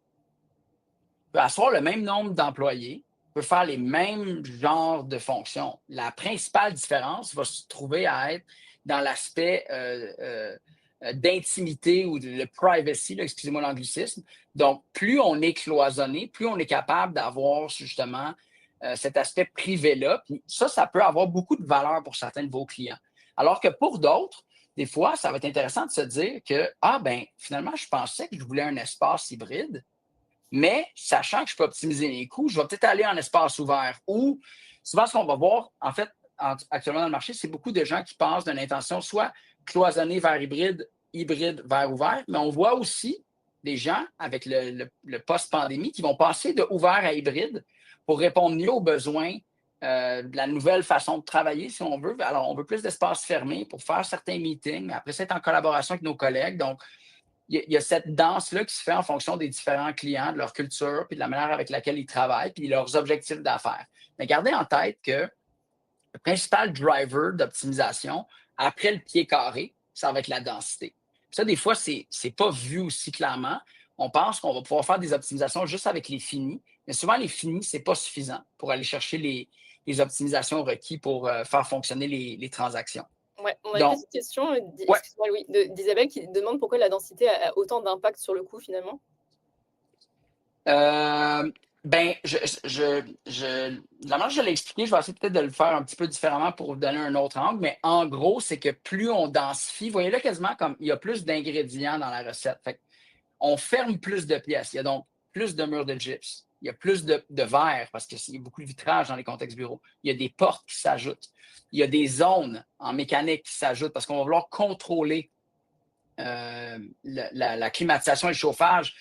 Speaker 2: peut asseoir le même nombre d'employés, peut faire les mêmes genres de fonctions. La principale différence va se trouver à être dans l'aspect d'intimité ou de privacy, excusez-moi l'anglicisme. Donc, plus on est cloisonné, plus on est capable d'avoir justement cet aspect privé-là. Puis ça peut avoir beaucoup de valeur pour certains de vos clients. Alors que pour d'autres, des fois, ça va être intéressant de se dire que, finalement, je pensais que je voulais un espace hybride, mais sachant que je peux optimiser les coûts, je vais peut-être aller en espace ouvert. Ou souvent, ce qu'on va voir, en fait, actuellement dans le marché, c'est beaucoup de gens qui passent d'une intention soit cloisonnée vers hybride, hybride vers ouvert, mais on voit aussi des gens avec le post-pandémie qui vont passer de ouvert à hybride pour répondre mieux aux besoins de la nouvelle façon de travailler, si on veut. Alors, on veut plus d'espace fermé pour faire certains meetings, mais après ça, être en collaboration avec nos collègues. Donc, il y a cette danse-là qui se fait en fonction des différents clients, de leur culture, puis de la manière avec laquelle ils travaillent, puis leurs objectifs d'affaires. Mais gardez en tête que le principal driver d'optimisation, après le pied carré, ça va être la densité. Ça, des fois, c'est pas vu aussi clairement. On pense qu'on va pouvoir faire des optimisations juste avec les finis, mais souvent, les finis, c'est pas suffisant pour aller chercher les optimisations requises pour faire fonctionner les transactions.
Speaker 1: Ouais, on a une
Speaker 2: Donc,
Speaker 1: petite question,
Speaker 2: ouais,
Speaker 1: excuse-moi Louis, d'Isabelle qui demande pourquoi la densité a autant d'impact sur le coût finalement?
Speaker 2: Euh, ben, la manière que je l'ai expliqué, je vais essayer peut-être de le faire un petit peu différemment pour vous donner un autre angle, mais en gros, c'est que plus on densifie, voyez là quasiment comme il y a plus d'ingrédients dans la recette. Fait on ferme plus de pièces. Il y a donc plus de murs de gyps. Il y a plus de verre parce qu'il y a beaucoup de vitrage dans les contextes bureaux. Il y a des portes qui s'ajoutent. Il y a des zones en mécanique qui s'ajoutent parce qu'on va vouloir contrôler la climatisation et le chauffage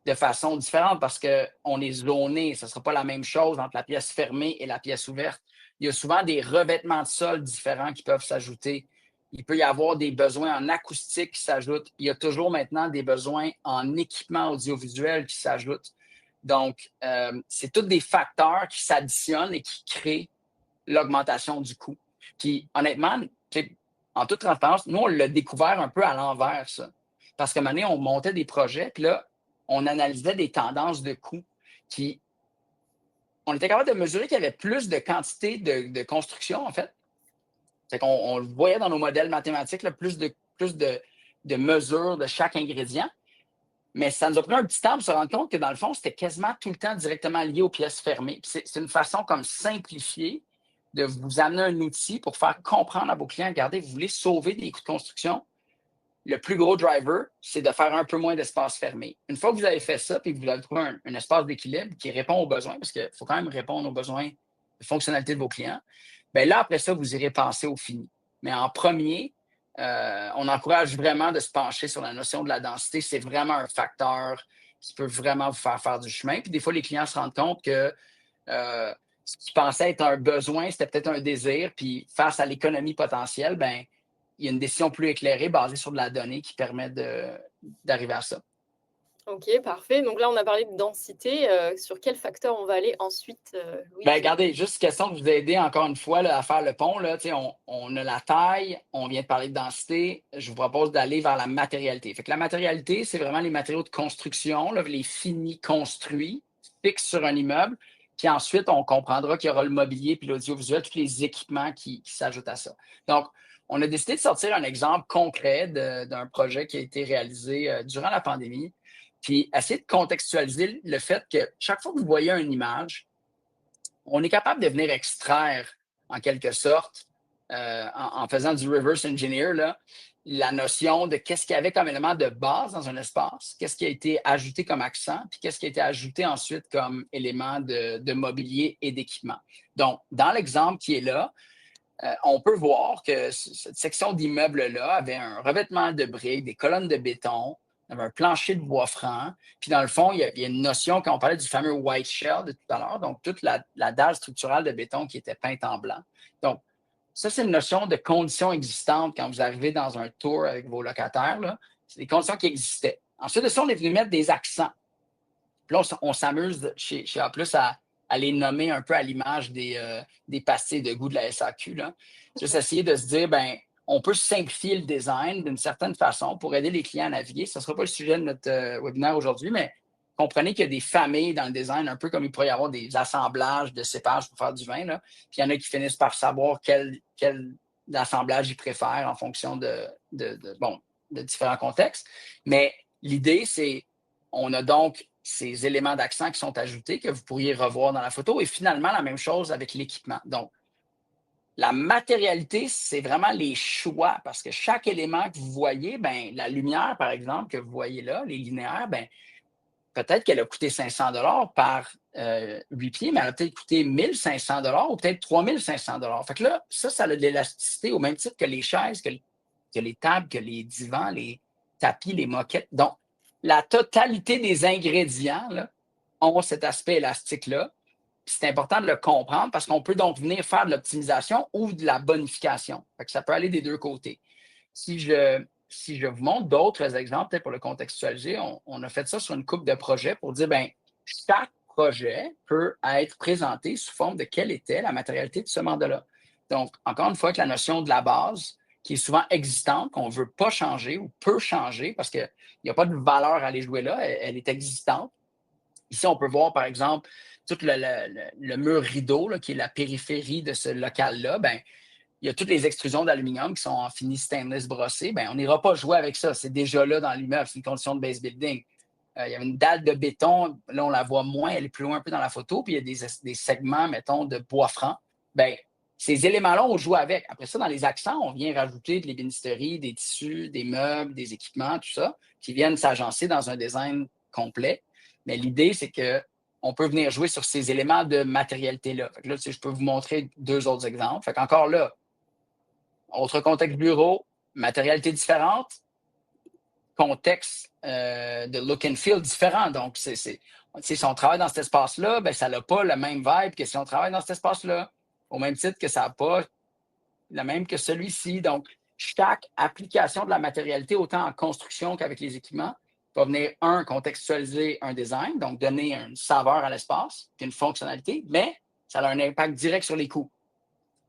Speaker 2: de façon différente parce qu'on est zoné. Ce ne sera pas la même chose entre la pièce fermée et la pièce ouverte. Il y a souvent des revêtements de sol différents qui peuvent s'ajouter. Il peut y avoir des besoins en acoustique qui s'ajoutent. Il y a toujours maintenant des besoins en équipement audiovisuel qui s'ajoutent. Donc, c'est tous des facteurs qui s'additionnent et qui créent l'augmentation du coût. Puis, honnêtement, en toute transparence, nous, on l'a découvert un peu à l'envers, ça. Parce qu'à un moment donné, on montait des projets, puis là, on analysait des tendances de coûts qui. On était capable de mesurer qu'il y avait plus de quantité de construction, en fait. C'est qu'on on le voyait dans nos modèles mathématiques, là, plus de mesures de chaque ingrédient. Mais ça nous a pris un petit temps pour se rendre compte que, dans le fond, c'était quasiment tout le temps directement lié aux pièces fermées. C'est une façon comme simplifiée de vous amener un outil pour faire comprendre à vos clients, regardez, vous voulez sauver des coûts de construction, le plus gros driver, c'est de faire un peu moins d'espace fermé. Une fois que vous avez fait ça, puis que vous avez trouvé un espace d'équilibre qui répond aux besoins, parce qu'il faut quand même répondre aux besoins de fonctionnalité de vos clients, bien là, après ça, vous irez penser au fini. Mais en premier, on encourage vraiment de se pencher sur la notion de la densité. C'est vraiment un facteur qui peut vraiment vous faire du chemin. Puis des fois, les clients se rendent compte que ce qu'ils pensaient être un besoin, c'était peut-être un désir. Puis face à l'économie potentielle, ben, il y a une décision plus éclairée basée sur de la donnée qui permet d'arriver à ça.
Speaker 1: OK, parfait. Donc là, on a parlé de densité, sur quel facteur on va aller ensuite, Louis?
Speaker 2: Ben, regardez, juste question de vous aider encore une fois là, à faire le pont. Là, on a la taille, on vient de parler de densité. Je vous propose d'aller vers la matérialité. Fait que la matérialité, c'est vraiment les matériaux de construction, là, les finis construits, fixes sur un immeuble. Puis ensuite, on comprendra qu'il y aura le mobilier puis l'audiovisuel, tous les équipements qui s'ajoutent à ça. Donc, on a décidé de sortir un exemple concret d'un projet qui a été réalisé durant la pandémie. Puis essayer de contextualiser le fait que chaque fois que vous voyez une image, on est capable de venir extraire, en quelque sorte, en faisant du reverse engineer, là, la notion de qu'est-ce qu'il y avait comme élément de base dans un espace, qu'est-ce qui a été ajouté comme accent, puis qu'est-ce qui a été ajouté ensuite comme élément de mobilier et d'équipement. Donc, dans l'exemple qui est là, on peut voir que cette section d'immeuble-là avait un revêtement de briques, des colonnes de béton, avait un plancher de bois franc. Puis dans le fond, il y a une notion, quand on parlait du fameux white shell de tout à l'heure, donc toute la dalle structurale de béton qui était peinte en blanc. Donc, ça, c'est une notion de conditions existantes quand vous arrivez dans un tour avec vos locataires. C'est des conditions qui existaient. Ensuite de ça, on est venu mettre des accents. Puis là, on s'amuse chez A+, à les nommer un peu à l'image des pastilles de goût de la SAQ. Là. Juste essayer de se dire, ben, on peut simplifier le design d'une certaine façon pour aider les clients à naviguer. Ce ne sera pas le sujet de notre webinaire aujourd'hui, mais comprenez qu'il y a des familles dans le design, un peu comme il pourrait y avoir des assemblages de cépages pour faire du vin. Là. Puis il y en a qui finissent par savoir quel assemblage ils préfèrent en fonction de différents contextes. Mais l'idée, c'est, on a donc ces éléments d'accent qui sont ajoutés que vous pourriez revoir dans la photo. Et finalement, la même chose avec l'équipement. Donc, la matérialité, c'est vraiment les choix parce que chaque élément que vous voyez, ben, la lumière, par exemple, que vous voyez là, les linéaires, ben, peut-être qu'elle a coûté 500 par 8 pieds, mais elle a peut-être coûté 1500 ou peut-être 3500 Fait que là, ça a de l'élasticité au même titre que les chaises, que les tables, que les divans, les tapis, les moquettes. Donc, la totalité des ingrédients là, ont cet aspect élastique-là. c'est important de le comprendre parce qu'on peut donc venir faire de l'optimisation ou de la bonification. Fait que ça peut aller des deux côtés. Si je vous montre d'autres exemples, peut-être pour le contextualiser, on a fait ça sur une couple de projets pour dire, ben chaque projet peut être présenté sous forme de quelle était la matérialité de ce mandat-là. Donc, encore une fois, avec la notion de la base, qui est souvent existante, qu'on ne veut pas changer ou peut changer parce qu'il n'y a pas de valeur à aller jouer là, elle est existante. Ici, on peut voir, par exemple, tout le mur rideau, là, qui est la périphérie de ce local-là. Ben, il y a toutes les extrusions d'aluminium qui sont en fini stainless brossé. Ben, on n'ira pas jouer avec ça. C'est déjà là dans l'immeuble. C'est une condition de base building. Il y avait une dalle de béton. Là, on la voit moins. Elle est plus loin un peu dans la photo. Puis il y a des segments, mettons, de bois franc. Ben, ces éléments-là, on joue avec. Après ça, dans les accents, on vient rajouter de l'ébénisterie, des tissus, des meubles, des équipements, tout ça, qui viennent s'agencer dans un design complet. Mais l'idée, c'est qu'on peut venir jouer sur ces éléments de matérialité-là. Fait que là, je peux vous montrer deux autres exemples. Fait qu'encore là, autre contexte bureau, matérialité différente, contexte de look and feel différent. Donc, si on travaille dans cet espace-là, ben, ça n'a pas le même vibe que si on travaille dans cet espace-là, au même titre que ça n'a pas le même que celui-ci. Donc, chaque application de la matérialité, autant en construction qu'avec les équipements, va venir, contextualiser un design, donc donner une saveur à l'espace, puis une fonctionnalité, mais ça a un impact direct sur les coûts.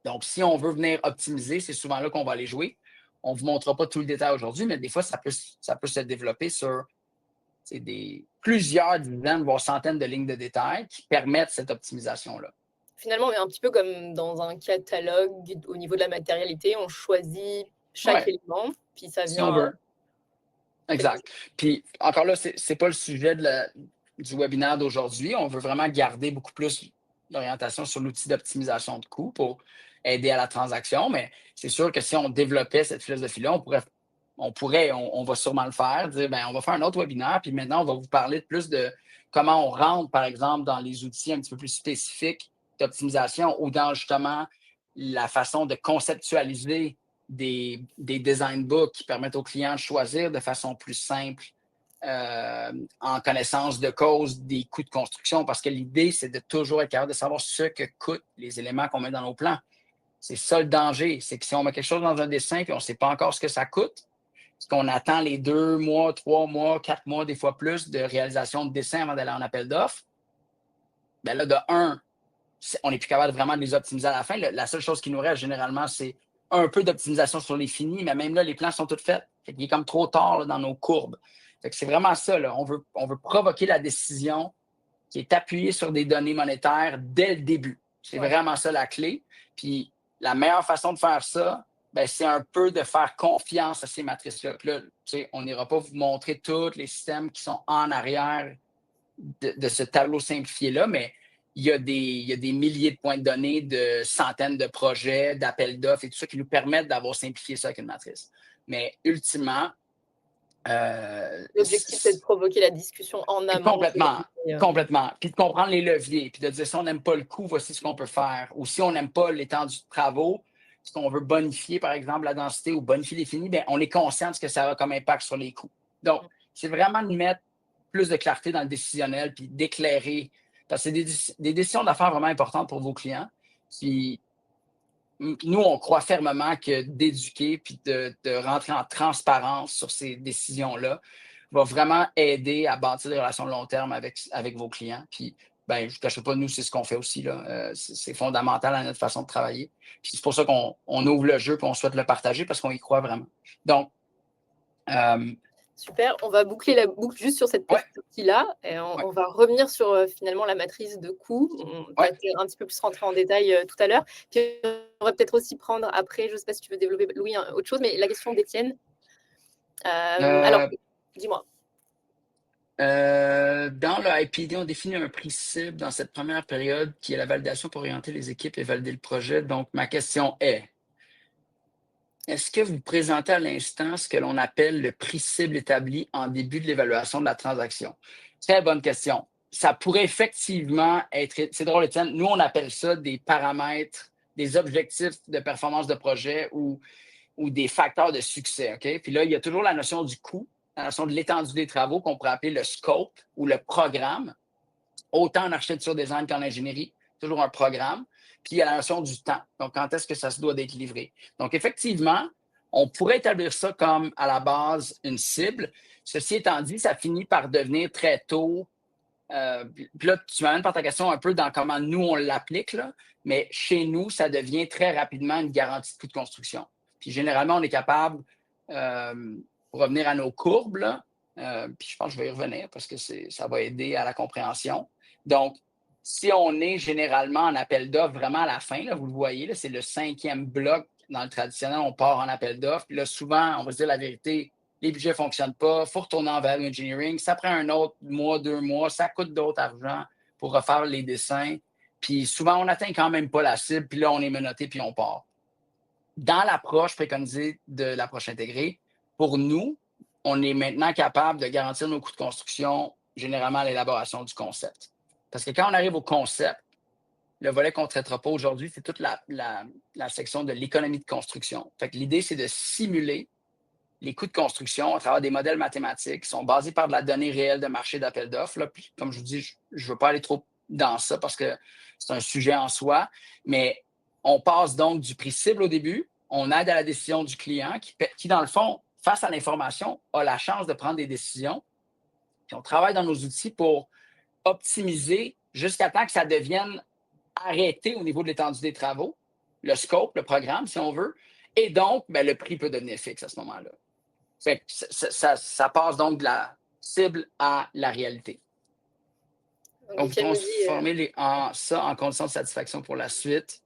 Speaker 2: Donc, si on veut venir optimiser, c'est souvent là qu'on va aller jouer. On ne vous montrera pas tout le détail aujourd'hui, mais des fois, ça peut se développer sur plusieurs dizaines, voire centaines de lignes de détail qui permettent cette optimisation-là.
Speaker 1: Finalement, on est un petit peu comme dans un catalogue au niveau de la matérialité. On choisit chaque élément, puis ça
Speaker 2: Si
Speaker 1: vient.
Speaker 2: on veut. Exact. Puis encore là, c'est pas le sujet du webinaire d'aujourd'hui. On veut vraiment garder beaucoup plus d'orientation sur l'outil d'optimisation de coûts pour aider à la transaction. Mais c'est sûr que si on développait cette philosophie-là, on va sûrement le faire, dire, ben, on va faire un autre webinaire, puis maintenant, on va vous parler de plus de comment on rentre, par exemple, dans les outils un petit peu plus spécifiques d'optimisation ou dans justement la façon de conceptualiser des design books qui permettent aux clients de choisir de façon plus simple en connaissance de cause des coûts de construction, parce que l'idée, c'est de toujours être capable de savoir ce que coûtent les éléments qu'on met dans nos plans. C'est ça le danger, c'est que si on met quelque chose dans un dessin et on ne sait pas encore ce que ça coûte, parce qu'on attend les 2 mois, 3 mois, 4 mois, des fois plus de réalisation de dessin avant d'aller en appel d'offres, bien là, de un, on n'est plus capable vraiment de les optimiser à la fin. La seule chose qui nous reste généralement, c'est un peu d'optimisation sur les finis, mais même là, les plans sont tous faits. Il est comme trop tard là, dans nos courbes. C'est vraiment ça. Là. On veut provoquer la décision qui est appuyée sur des données monétaires dès le début. C'est vraiment ça la clé. Puis la meilleure façon de faire ça, ben, c'est un peu de faire confiance à ces matrices-là. Là, on n'ira pas vous montrer tous les systèmes qui sont en arrière de ce tableau simplifié-là, mais il y a des milliers de points de données, de centaines de projets, d'appels d'offres et tout ça qui nous permettent d'avoir simplifié ça avec une matrice. Mais ultimement,
Speaker 1: l'objectif, c'est de provoquer la discussion en amont.
Speaker 2: Complètement. Puis de comprendre les leviers, puis de dire si on n'aime pas le coût, voici ce qu'on peut faire. Ou si on n'aime pas l'étendue de travaux, si on veut bonifier, par exemple, la densité ou bonifier les finis, bien, on est conscient de ce que ça a comme impact sur les coûts. Donc, c'est vraiment de mettre plus de clarté dans le décisionnel, puis d'éclairer. Parce que c'est des décisions d'affaires vraiment importantes pour vos clients. Puis, nous, on croit fermement que d'éduquer puis de rentrer en transparence sur ces décisions-là va vraiment aider à bâtir des relations de long terme avec vos clients. Puis, ben, je ne vous cache pas, nous, c'est ce qu'on fait aussi. Là. C'est fondamental à notre façon de travailler. Puis c'est pour ça qu'on ouvre le jeu et on souhaite le partager parce qu'on y croit vraiment. Donc,
Speaker 1: super, on va boucler la boucle juste sur cette petite partie-là. Et on va revenir sur finalement la matrice de coûts. On va un petit peu plus rentrer en détail tout à l'heure. Puis on va peut-être aussi prendre après, je ne sais pas si tu veux développer, Louis, autre chose, mais la question d'Étienne. Alors, dis-moi.
Speaker 2: Dans le IPD, on définit un prix cible dans cette première période qui est la validation pour orienter les équipes et valider le projet. Donc, ma question est-ce que vous présentez à l'instant ce que l'on appelle le prix cible établi en début de l'évaluation de la transaction? Très bonne question. Ça pourrait effectivement être, c'est drôle, Étienne, nous, on appelle ça des paramètres, des objectifs de performance de projet ou des facteurs de succès. OK? Puis là, il y a toujours la notion du coût, la notion de l'étendue des travaux qu'on pourrait appeler le scope ou le programme, autant en architecture design qu'en ingénierie. toujours un programme. Puis il y a la notion du temps. Donc, quand est-ce que ça se doit d'être livré? Donc, effectivement, on pourrait établir ça comme à la base une cible. Ceci étant dit, ça finit par devenir très tôt. Puis là, tu m'amènes par ta question un peu dans comment nous, on l'applique, là, mais chez nous, ça devient très rapidement une garantie de coût de construction. Puis généralement, on est capable, pour revenir à nos courbes, là, puis je pense que je vais y revenir parce que ça va aider à la compréhension. Donc, si on est généralement en appel d'offres vraiment à la fin, là, vous le voyez, là, c'est le 5e bloc dans le traditionnel, on part en appel d'offres. Puis là, souvent, on va se dire la vérité, les budgets ne fonctionnent pas, il faut retourner en value engineering, ça prend un autre mois, 2 mois, ça coûte d'autres argent pour refaire les dessins. Puis souvent, on n'atteint quand même pas la cible, puis là, on est menotté, puis on part. Dans l'approche préconisée de l'approche intégrée, pour nous, on est maintenant capable de garantir nos coûts de construction, généralement à l'élaboration du concept. Parce que quand on arrive au concept, le volet qu'on ne traitera pas aujourd'hui, c'est toute la section de l'économie de construction. Fait que l'idée, c'est de simuler les coûts de construction à travers des modèles mathématiques qui sont basés par de la donnée réelle de marché d'appel d'offres. Puis, comme je vous dis, je ne veux pas aller trop dans ça parce que c'est un sujet en soi, mais on passe donc du prix cible au début, on aide à la décision du client qui dans le fond, face à l'information, a la chance de prendre des décisions. Puis on travaille dans nos outils pour optimiser jusqu'à temps que ça devienne arrêté au niveau de l'étendue des travaux, le scope, le programme, si on veut, et donc, ben, le prix peut devenir fixe à ce moment-là. Fait que ça passe donc de la cible à la réalité. Donc, vous transformez ça en condition de satisfaction pour la suite.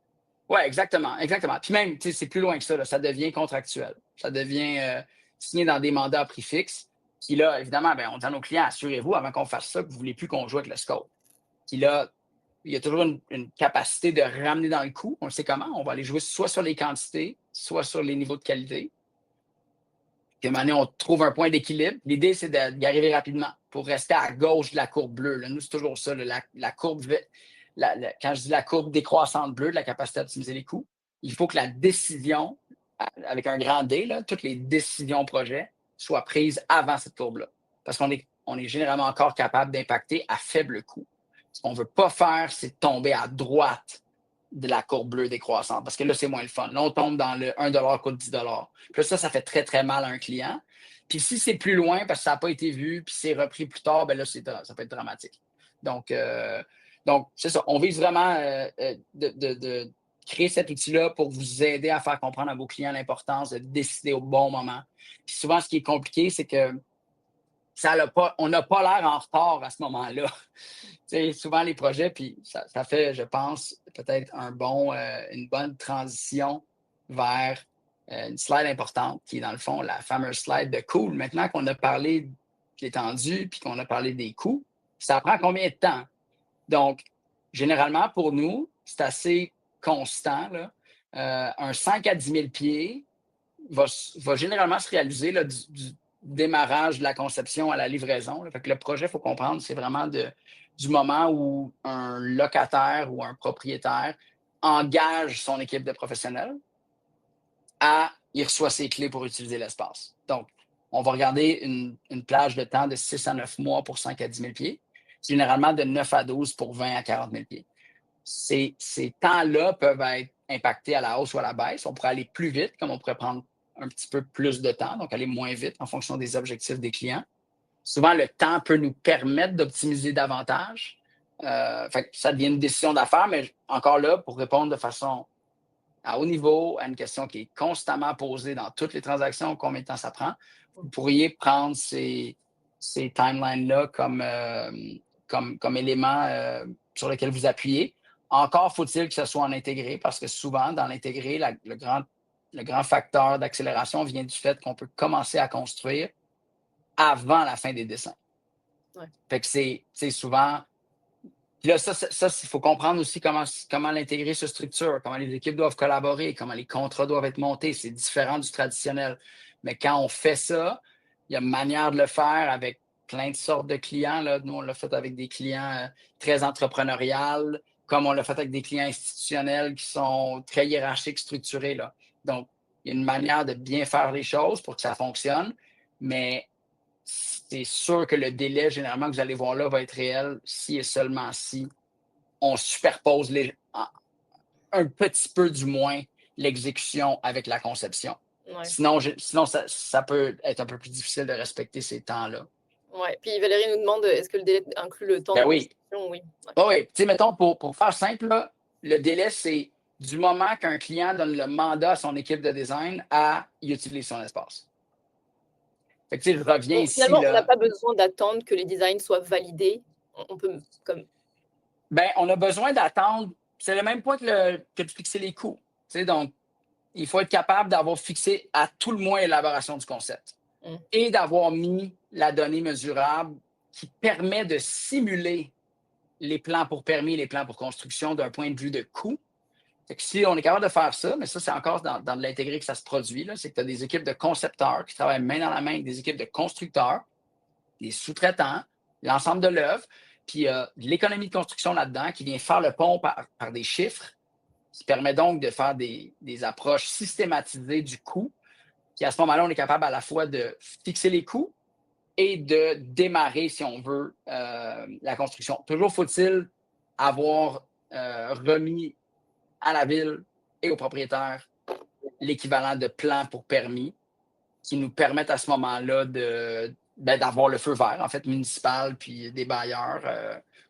Speaker 2: Oui, exactement, exactement. Puis même, c'est plus loin que ça, là, ça devient contractuel. Ça devient signé dans des mandats à prix fixe. Puis là, évidemment, ben, on dit à nos clients, assurez-vous avant qu'on fasse ça que vous ne voulez plus qu'on joue avec le scope. Puis là, il y a toujours une capacité de ramener dans le coût. On le sait comment. On va aller jouer soit sur les quantités, soit sur les niveaux de qualité. Puis à un moment donné, on trouve un point d'équilibre. L'idée, c'est d'y arriver rapidement pour rester à gauche de la courbe bleue. Là, nous, c'est toujours ça. Là, la courbe, quand je dis la courbe décroissante bleue, de la capacité à optimiser les coûts, il faut que la décision, avec un grand D, là, toutes les décisions projet, soient prises avant cette courbe-là. Parce qu'on est généralement encore capable d'impacter à faible coût. Ce qu'on ne veut pas faire, c'est tomber à droite de la courbe bleue décroissante, parce que là, c'est moins le fun. Là, on tombe dans le 1 coûte 10 Puis là, ça fait très, très mal à un client. Puis si c'est plus loin, parce que ça n'a pas été vu, puis c'est repris plus tard, ben là, ça peut être dramatique. Donc c'est ça. On vise vraiment de créer cet outil-là pour vous aider à faire comprendre à vos clients l'importance de décider au bon moment. Puis souvent, ce qui est compliqué, c'est que on n'a pas l'air en retard à ce moment-là. Souvent, les projets, puis ça fait, je pense, peut-être une bonne transition vers une slide importante qui est, dans le fond, la fameuse slide de coût. Maintenant qu'on a parlé de l'étendue puis qu'on a parlé des coûts, ça prend combien de temps? Donc, généralement, pour nous, c'est assez constant, là. Un 5 à 10 000 pieds va généralement se réaliser là, du démarrage de la conception à la livraison. Là. Fait que le projet, il faut comprendre, c'est vraiment du moment où un locataire ou un propriétaire engage son équipe de professionnels il reçoit ses clés pour utiliser l'espace. Donc, on va regarder une plage de temps de 6 à 9 mois pour 5 à 10 000 pieds, généralement de 9 à 12 pour 20 à 40 000 pieds. Ces temps-là peuvent être impactés à la hausse ou à la baisse. On pourrait aller plus vite, comme on pourrait prendre un petit peu plus de temps, donc aller moins vite en fonction des objectifs des clients. Souvent, le temps peut nous permettre d'optimiser davantage. Fait que ça devient une décision d'affaires, mais encore là, pour répondre de façon à haut niveau à une question qui est constamment posée dans toutes les transactions, combien de temps ça prend, vous pourriez prendre ces timelines-là comme éléments sur lesquels vous appuyez. Encore faut-il que ce soit en intégré, parce que souvent, dans l'intégré, le grand facteur d'accélération vient du fait qu'on peut commencer à construire avant la fin des dessins.
Speaker 1: Ouais.
Speaker 2: Fait que c'est souvent... Puis là, il faut comprendre aussi comment l'intégrer se structure, comment les équipes doivent collaborer, comment les contrats doivent être montés. C'est différent du traditionnel. Mais quand on fait ça, il y a une manière de le faire avec plein de sortes de clients. Là. Nous, on l'a fait avec des clients très entrepreneuriales, comme on l'a fait avec des clients institutionnels qui sont très hiérarchiques, structurés. Là. Donc, il y a une manière de bien faire les choses pour que ça fonctionne, mais c'est sûr que le délai, généralement, que vous allez voir là, va être réel si et seulement si on superpose un petit peu du moins l'exécution avec la conception.
Speaker 1: Ouais.
Speaker 2: Sinon ça peut être un peu plus difficile de respecter ces temps-là.
Speaker 1: Ouais. Puis Valérie nous demande, est-ce que le délai inclut le temps de
Speaker 2: Ben oui.
Speaker 1: construction? Oui. Ouais.
Speaker 2: Oui, tu sais, mettons, pour faire simple, là, le délai, c'est du moment qu'un client donne le mandat à son équipe de design à y utiliser son espace. Fait que, tu sais, je reviens
Speaker 1: Donc
Speaker 2: ici,
Speaker 1: finalement, on n'a
Speaker 2: là.
Speaker 1: pas besoin d'attendre que les designs soient validés. On peut comme
Speaker 2: Ben, on a besoin d'attendre. C'est le même point que de fixer les coûts. Tu sais, donc, il faut être capable d'avoir fixé à tout le moins l'élaboration du concept
Speaker 1: mmh.
Speaker 2: et d'avoir mis la donnée mesurable qui permet de simuler les plans pour permis et les plans pour construction d'un point de vue de coût. Fait que si on est capable de faire ça, mais ça, c'est encore dans de l'intégré que ça se produit, là, c'est que tu as des équipes de concepteurs qui travaillent main dans la main avec des équipes de constructeurs, des sous-traitants, l'ensemble de l'œuvre, puis l'économie de construction là-dedans qui vient faire le pont par des chiffres, qui permet donc de faire des approches systématisées du coût. Puis à ce moment-là, on est capable à la fois de fixer les coûts et de démarrer, si on veut, la construction. Toujours faut-il avoir remis à la ville et aux propriétaires l'équivalent de plan pour permis qui nous permettent à ce moment-là d'avoir le feu vert, en fait, municipal, puis des bailleurs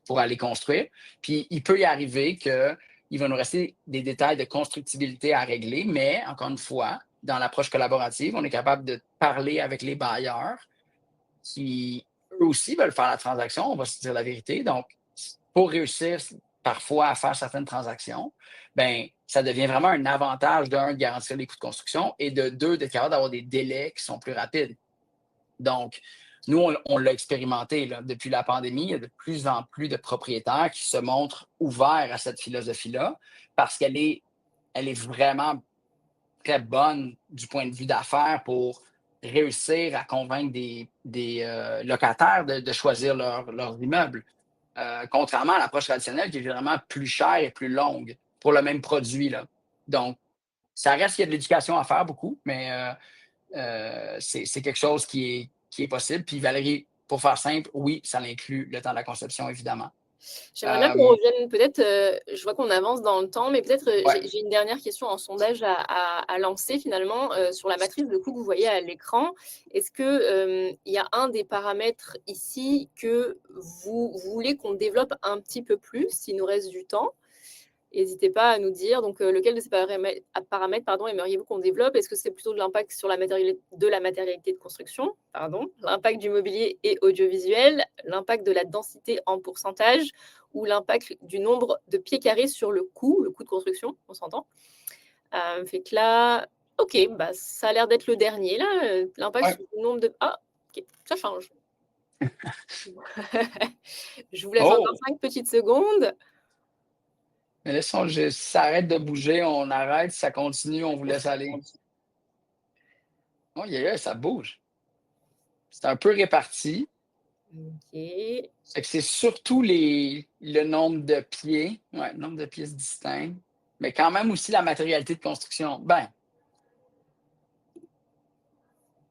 Speaker 2: pour aller construire. Puis il peut y arriver qu'il va nous rester des détails de constructibilité à régler, mais encore une fois, dans l'approche collaborative, on est capable de parler avec les bailleurs qui, eux aussi, veulent faire la transaction, on va se dire la vérité. Donc, pour réussir parfois à faire certaines transactions, ben, ça devient vraiment un avantage, d'un, de garantir les coûts de construction et de deux, d'être capable d'avoir des délais qui sont plus rapides. Donc, nous, on l'a expérimenté là, depuis la pandémie. Il y a de plus en plus de propriétaires qui se montrent ouverts à cette philosophie-là parce elle est vraiment très bonne du point de vue d'affaires pour réussir à convaincre des locataires de choisir leurs immeubles. Contrairement à l'approche traditionnelle qui est vraiment plus chère et plus longue pour le même produit. Là. Donc, ça reste qu'il y a de l'éducation à faire beaucoup, mais c'est quelque chose qui est possible. Puis Valérie, pour faire simple, oui, ça inclut le temps de la conception, évidemment.
Speaker 1: J'aimerais bien qu'on revienne peut-être, je vois qu'on avance dans le temps, mais peut-être,
Speaker 2: Ouais.
Speaker 1: j'ai une dernière question en sondage à lancer finalement, sur la matrice de coût que vous voyez à l'écran. Est-ce que, il y a un des paramètres ici que vous voulez qu'on développe un petit peu plus, s'il nous reste du temps? N'hésitez pas à nous dire donc, lequel de ces paramètres aimeriez-vous qu'on développe? Est-ce que c'est plutôt de l'impact sur la matérialité de construction, l'impact du mobilier et audiovisuel, l'impact de la densité en pourcentage ou l'impact du nombre de pieds carrés sur le coût de construction, on s'entend? Fait que là, OK, bah, ça a l'air d'être le dernier là, l'impact
Speaker 2: Ouais.
Speaker 1: sur le nombre de OK, ça change. Je vous laisse encore
Speaker 2: Oh!
Speaker 1: 5 petites secondes.
Speaker 2: Mais laissons, si ça arrête de bouger, on arrête. Si ça continue, on vous laisse aller. Oh, ça bouge. C'est un peu réparti.
Speaker 1: OK.
Speaker 2: Fait que c'est surtout le nombre de pieds. Ouais, le nombre de pièces distinctes. Mais quand même aussi la matérialité de construction. Ben,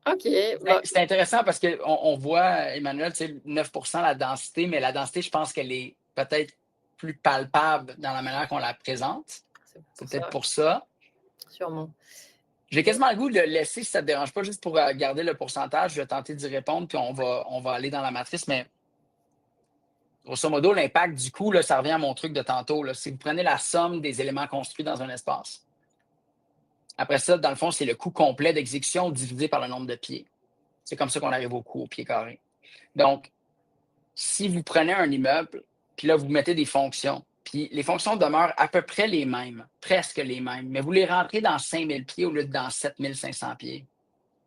Speaker 1: OK, bah,
Speaker 2: c'est intéressant parce qu'on voit, Emmanuel, tu sais, 9 la densité, mais la densité, je pense qu'elle est peut-être plus palpable dans la manière qu'on la présente.
Speaker 1: c'est
Speaker 2: C'est
Speaker 1: pour
Speaker 2: peut-être
Speaker 1: ça,
Speaker 2: pour ça.
Speaker 1: sûrement.
Speaker 2: J'ai quasiment le goût de le laisser si ça ne te dérange pas, juste pour garder le pourcentage. Je vais tenter d'y répondre, puis on va aller dans la matrice. Mais grosso modo, l'impact du coût, là, ça revient à mon truc de tantôt. Là. Si vous prenez la somme des éléments construits dans un espace, après ça, dans le fond, c'est le coût complet d'exécution divisé par le nombre de pieds. C'est comme ça qu'on arrive au coût au pied carré. Donc, si vous prenez un immeuble, puis là, vous mettez des fonctions, puis les fonctions demeurent à peu près les mêmes, presque les mêmes, mais vous les rentrez dans 5000 pieds au lieu de dans 7500 pieds,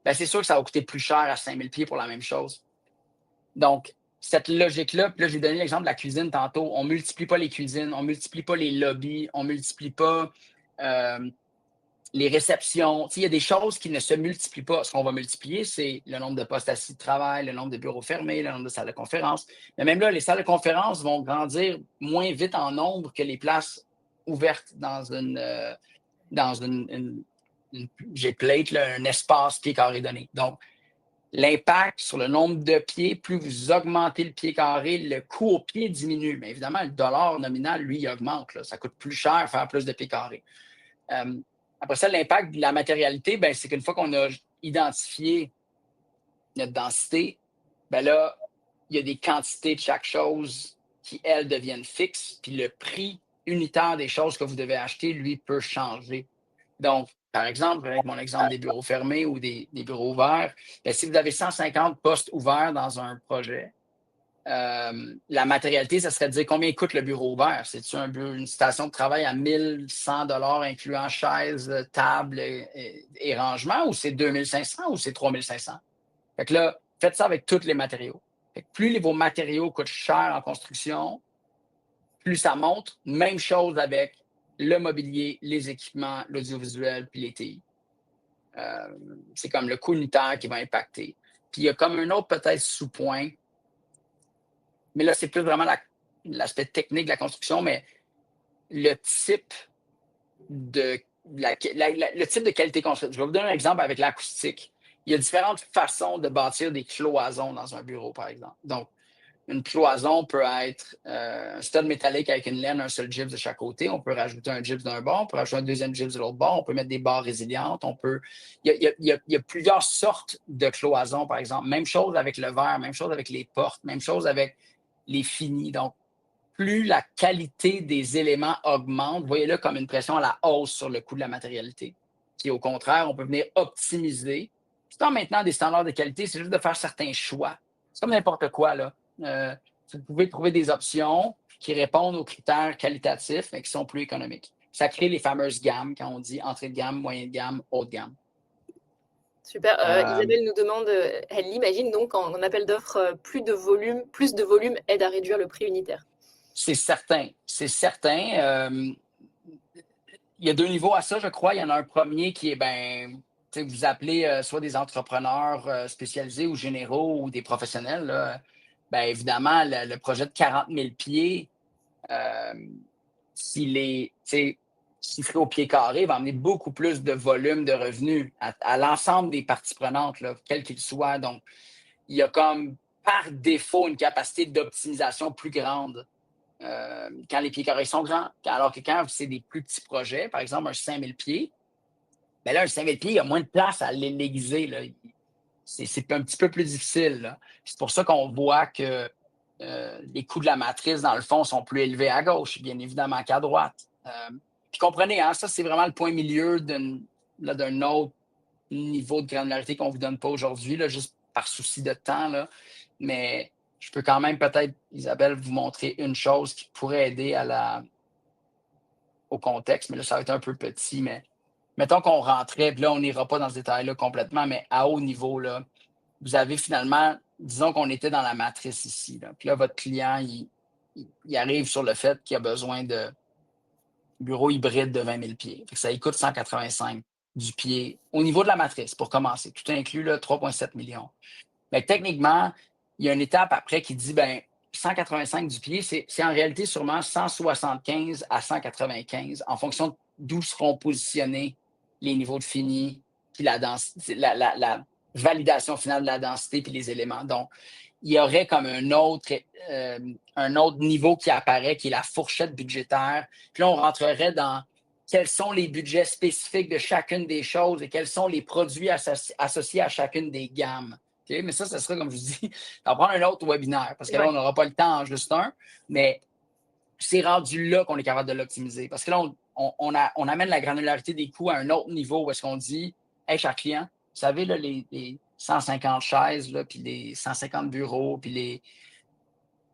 Speaker 2: ben c'est sûr que ça va coûter plus cher à 5000 pieds pour la même chose. Donc, cette logique-là, puis là, j'ai donné l'exemple de la cuisine tantôt, on ne multiplie pas les cuisines, on ne multiplie pas les lobbies, on ne multiplie pas les réceptions. Il y a des choses qui ne se multiplient pas. Ce qu'on va multiplier, c'est le nombre de postes assis de travail, le nombre de bureaux fermés, le nombre de salles de conférence. Mais même là, les salles de conférence vont grandir moins vite en nombre que les places ouvertes dans une G-plate, un espace pied carré donné. Donc, l'impact sur le nombre de pieds, plus vous augmentez le pied carré, le coût au pied diminue. Mais évidemment, le dollar nominal, lui, il augmente. Là. Ça coûte plus cher faire plus de pieds carrés. Après ça, l'impact de la matérialité, ben, c'est qu'une fois qu'on a identifié notre densité, ben là, il y a des quantités de chaque chose qui, elles, deviennent fixes. Puis le prix unitaire des choses que vous devez acheter, lui, peut changer. Donc, par exemple, avec mon exemple des bureaux fermés ou des bureaux ouverts, bien, si vous avez 150 postes ouverts dans un projet, la matérialité, ça serait de dire combien coûte le bureau ouvert. C'est-tu une station de travail à 1 100 $ incluant chaises, tables et rangements, ou c'est 2 500 ou c'est 3 500? Fait que là, faites ça avec tous les matériaux. Fait que plus vos matériaux coûtent cher en construction, plus ça monte. Même chose avec le mobilier, les équipements, l'audiovisuel, puis les TI. C'est comme le coût unitaire qui va impacter. Puis il y a comme un autre peut-être sous-point, mais là, c'est plus vraiment l'aspect technique de la construction, mais le type de, le type de qualité construite. Je vais vous donner un exemple avec l'acoustique. Il y a différentes façons de bâtir des cloisons dans un bureau, par exemple. Donc, une cloison peut être un stud métallique avec une laine, un seul gyps de chaque côté. On peut rajouter un gyps d'un bord, on peut rajouter un deuxième gyps de l'autre bord, on peut mettre des barres résilientes, on peut. Il y a plusieurs sortes de cloisons, par exemple. Même chose avec le verre, même chose avec les portes, même chose avec les finis. Donc, plus la qualité des éléments augmente, voyez-le comme une pression à la hausse sur le coût de la matérialité. Puis au contraire, on peut venir optimiser. Tout en maintenant des standards de qualité, c'est juste de faire certains choix. C'est comme n'importe quoi, là. Vous pouvez trouver des options qui répondent aux critères qualitatifs, mais qui sont plus économiques. Ça crée les fameuses gammes, quand on dit entrée de gamme, moyenne de gamme, haut de gamme.
Speaker 1: Super.
Speaker 2: Euh,
Speaker 1: Isabelle nous demande, elle imagine donc en appel d'offres, plus de volume aide à réduire le prix unitaire.
Speaker 2: c'est certain. C'est certain. Il y a deux niveaux à ça, je crois. Il y en a un premier qui est, ben, vous appelez soit des entrepreneurs spécialisés ou généraux ou des professionnels. Là. Ben, évidemment, le projet de 40 000 pieds, euh, s'il fait au pied carré, va amener beaucoup plus de volume de revenus à l'ensemble des parties prenantes, là, quels qu'ils soient. Donc, il y a comme par défaut une capacité d'optimisation plus grande quand les pieds carrés sont grands. Alors que quand c'est des plus petits projets, par exemple un 5000 pieds, bien là, un 5000 pieds, il y a moins de place à l'aiguiser. C'est un petit peu plus difficile. Là. C'est pour ça qu'on voit que les coûts de la matrice, dans le fond, sont plus élevés à gauche, bien évidemment qu'à droite. Puis comprenez, hein, ça, c'est vraiment le point milieu d'un autre niveau de granularité qu'on ne vous donne pas aujourd'hui, juste par souci de temps. Là. Mais je peux quand même peut-être, Isabelle, vous montrer une chose qui pourrait aider au contexte, mais là, ça va être un peu petit, mais mettons qu'on rentrait, puis là, on n'ira pas dans ce détail-là complètement, mais à haut niveau, là, vous avez finalement, disons qu'on était dans la matrice ici, là, puis là, votre client, il arrive sur le fait qu'il a besoin de bureau hybride de 20 000 pieds. Fait que ça lui coûte 185 du pied au niveau de la matrice, pour commencer. Tout inclus, 3,7 millions. Mais techniquement, il y a une étape après qui dit, ben 185 du pied, c'est en réalité sûrement 175 à 195 en fonction d'où seront positionnés les niveaux de fini, puis la densité, la validation finale de la densité, puis les éléments. Donc, il y aurait comme un autre niveau qui apparaît, qui est la fourchette budgétaire. Puis là, on rentrerait dans quels sont les budgets spécifiques de chacune des choses et quels sont les produits associés à chacune des gammes. Okay? Mais ça sera, comme je vous dis, on va prendre un autre webinaire parce que là, on n'aura pas le temps en juste un. Mais c'est rendu là qu'on est capable de l'optimiser. Parce que là, on amène la granularité des coûts à un autre niveau où est-ce qu'on dit, hey, cher client, vous savez, là, les 150 chaises, là, puis les 150 bureaux, puis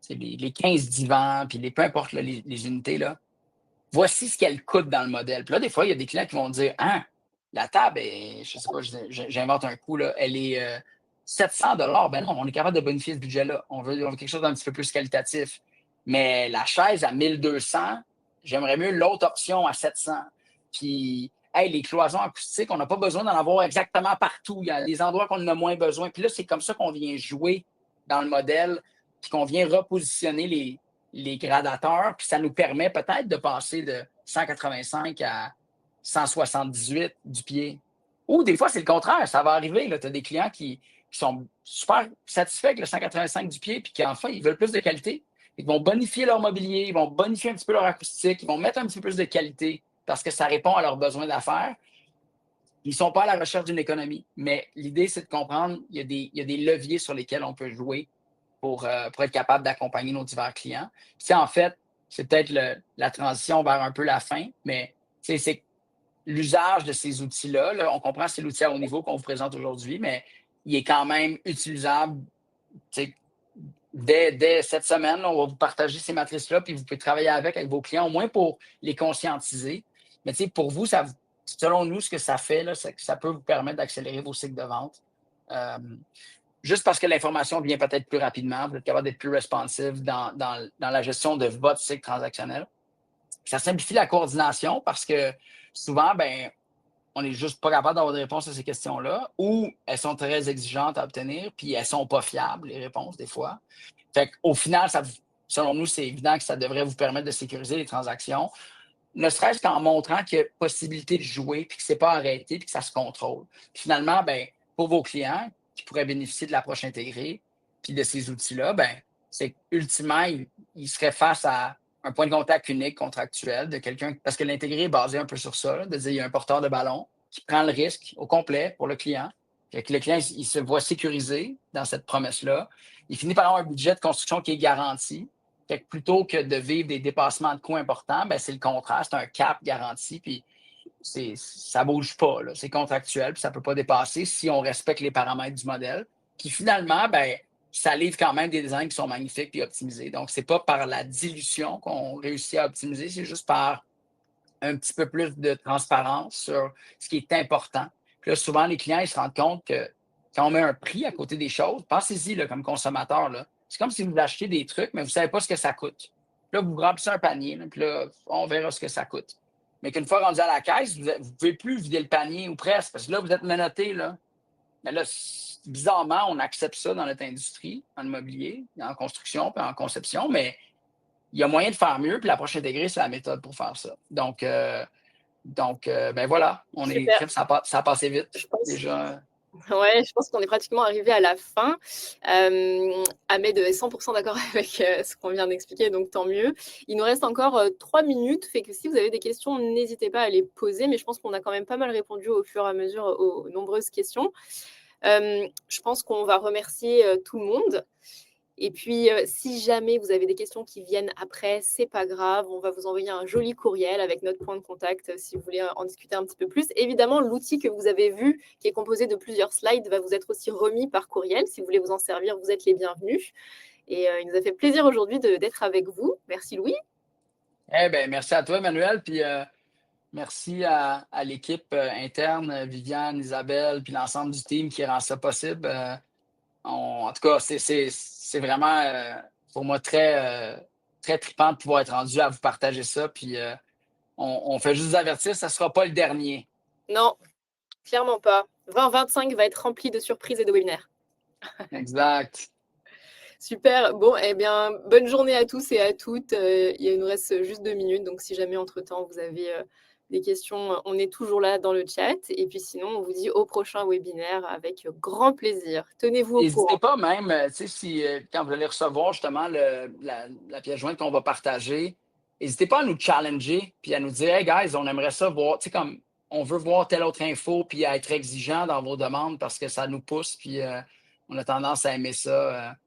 Speaker 2: les 15 divans, puis peu importe là, les unités, là, voici ce qu'elle coûte dans le modèle. Puis là, des fois, il y a des clients qui vont dire, ah, la table, est, je ne sais pas, j'invente un coût, là, elle est 700 $. Ben non, on est capable de bonifier ce budget-là. On veut quelque chose d'un petit peu plus qualitatif. Mais la chaise à 1200, j'aimerais mieux l'autre option à 700. Puis, hey, les cloisons acoustiques, on n'a pas besoin d'en avoir exactement partout. Il y a des endroits qu'on en a moins besoin. Puis là, c'est comme ça qu'on vient jouer dans le modèle, puis qu'on vient repositionner les gradateurs, puis ça nous permet peut-être de passer de 185 à 178 du pied. Ou des fois, c'est le contraire, ça va arriver. Tu as des clients qui qui sont super satisfaits avec le 185 du pied, puis qu'enfin, ils veulent plus de qualité. Ils vont bonifier leur mobilier, ils vont bonifier un petit peu leur acoustique, ils vont mettre un petit peu plus de qualité parce que ça répond à leurs besoins d'affaires. Ils ne sont pas à la recherche d'une économie. Mais l'idée, c'est de comprendre qu'il y a des leviers sur lesquels on peut jouer pour être capable d'accompagner nos divers clients. Puis, en fait, c'est peut-être la transition vers un peu la fin, mais c'est l'usage de ces outils-là. Là, on comprend que c'est l'outil à haut niveau qu'on vous présente aujourd'hui, mais il est quand même utilisable dès cette semaine. On va vous partager ces matrices-là, puis vous pouvez travailler avec vos clients, au moins pour les conscientiser. Mais pour vous, selon nous, ce que ça fait, là, c'est que ça peut vous permettre d'accélérer vos cycles de vente. Juste parce que l'information vient peut-être plus rapidement, vous êtes capable d'être plus responsive dans la gestion de votre cycle transactionnel. Ça simplifie la coordination parce que souvent, ben, on n'est juste pas capable d'avoir des réponses à ces questions-là, ou elles sont très exigeantes à obtenir, puis elles ne sont pas fiables, les réponses, des fois. Fait qu'au final, selon nous, c'est évident que ça devrait vous permettre de sécuriser les transactions, ne serait-ce qu'en montrant qu'il y a possibilité de jouer, puis que ce n'est pas arrêté, puis que ça se contrôle. Puis finalement, ben, pour vos clients qui pourraient bénéficier de l'approche intégrée, puis de ces outils-là, ben, c'est ultimement, ils seraient face à un point de contact unique contractuel de quelqu'un, parce que l'intégré est basé un peu sur ça, là, de dire il y a un porteur de ballon qui prend le risque au complet pour le client. Fait que le client, il se voit sécurisé dans cette promesse-là. Il finit par avoir un budget de construction qui est garanti. Fait que plutôt que de vivre des dépassements de coûts importants, ben c'est le contraire, c'est un cap garanti, puis ça ne bouge pas. C'est contractuel, puis ça ne peut pas dépasser si on respecte les paramètres du modèle. Puis finalement, ben, ça livre quand même des designs qui sont magnifiques et optimisés. Donc, ce n'est pas par la dilution qu'on réussit à optimiser, c'est juste par un petit peu plus de transparence sur ce qui est important. Puis là, souvent, les clients, ils se rendent compte que quand on met un prix à côté des choses, pensez-y là, comme consommateur, là, c'est comme si vous achetiez des trucs, mais vous ne savez pas ce que ça coûte. Puis là, vous remplissez un panier, là, puis là, on verra ce que ça coûte. Mais qu'une fois rendu à la caisse, vous ne pouvez plus vider le panier ou presque, parce que là, vous êtes menotté. Là. Mais là, bizarrement, on accepte ça dans notre industrie, en immobilier, en construction, puis en conception, mais il y a moyen de faire mieux, puis l'approche intégrée, c'est la méthode pour faire ça. Donc, ben voilà, on est
Speaker 1: Super.
Speaker 2: ça a passé vite
Speaker 1: Je pense.
Speaker 2: déjà.
Speaker 1: Ouais, je pense qu'on est pratiquement arrivé à la fin. Ahmed est 100% d'accord avec ce qu'on vient d'expliquer, donc tant mieux. Il nous reste encore 3 minutes, fait que si vous avez des questions, n'hésitez pas à les poser, mais je pense qu'on a quand même pas mal répondu au fur et à mesure aux nombreuses questions. Je pense qu'on va remercier tout le monde. Et puis, si jamais vous avez des questions qui viennent après, c'est pas grave. On va vous envoyer un joli courriel avec notre point de contact si vous voulez en discuter un petit peu plus. Évidemment, l'outil que vous avez vu, qui est composé de plusieurs slides, va vous être aussi remis par courriel. Si vous voulez vous en servir, vous êtes les bienvenus. Et il nous a fait plaisir aujourd'hui d'être avec vous. Merci Louis.
Speaker 2: Eh bien, merci à toi, Emmanuel, puis merci à l'équipe interne, Viviane, Isabelle, puis l'ensemble du team qui rend ça possible. En tout cas, c'est vraiment pour moi très trippant de pouvoir être rendu à vous partager ça. Puis on fait juste vous avertir, ça ne sera pas le dernier.
Speaker 1: Non, clairement pas. 2025 va être rempli de surprises et de webinaires.
Speaker 2: Exact.
Speaker 1: Super. Bon, eh bien, bonne journée à tous et à toutes. Il nous reste juste 2 minutes, donc si jamais entre-temps vous avez des questions, on est toujours là dans le chat. Et puis sinon, on vous dit au prochain webinaire avec grand plaisir. Tenez-vous au
Speaker 2: N'hésitez
Speaker 1: courant.
Speaker 2: pas même, si quand vous allez recevoir justement la pièce jointe qu'on va partager, n'hésitez pas à nous challenger puis à nous dire, hey guys, on aimerait ça voir, comme on veut voir telle autre info puis à être exigeant dans vos demandes parce que ça nous pousse puis on a tendance à aimer ça.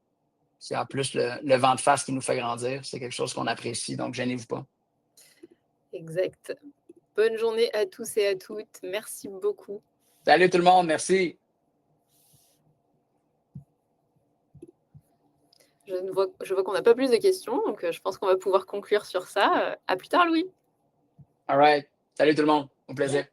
Speaker 2: C'est en plus le vent de face qui nous fait grandir. C'est quelque chose qu'on apprécie, donc gênez-vous pas.
Speaker 1: Exact. Bonne journée à tous et à toutes. Merci beaucoup.
Speaker 2: Salut tout le monde, merci.
Speaker 1: Je vois qu'on n'a pas plus de questions, donc je pense qu'on va pouvoir conclure sur ça. À plus tard, Louis.
Speaker 2: All right. Salut tout le monde. Au plaisir.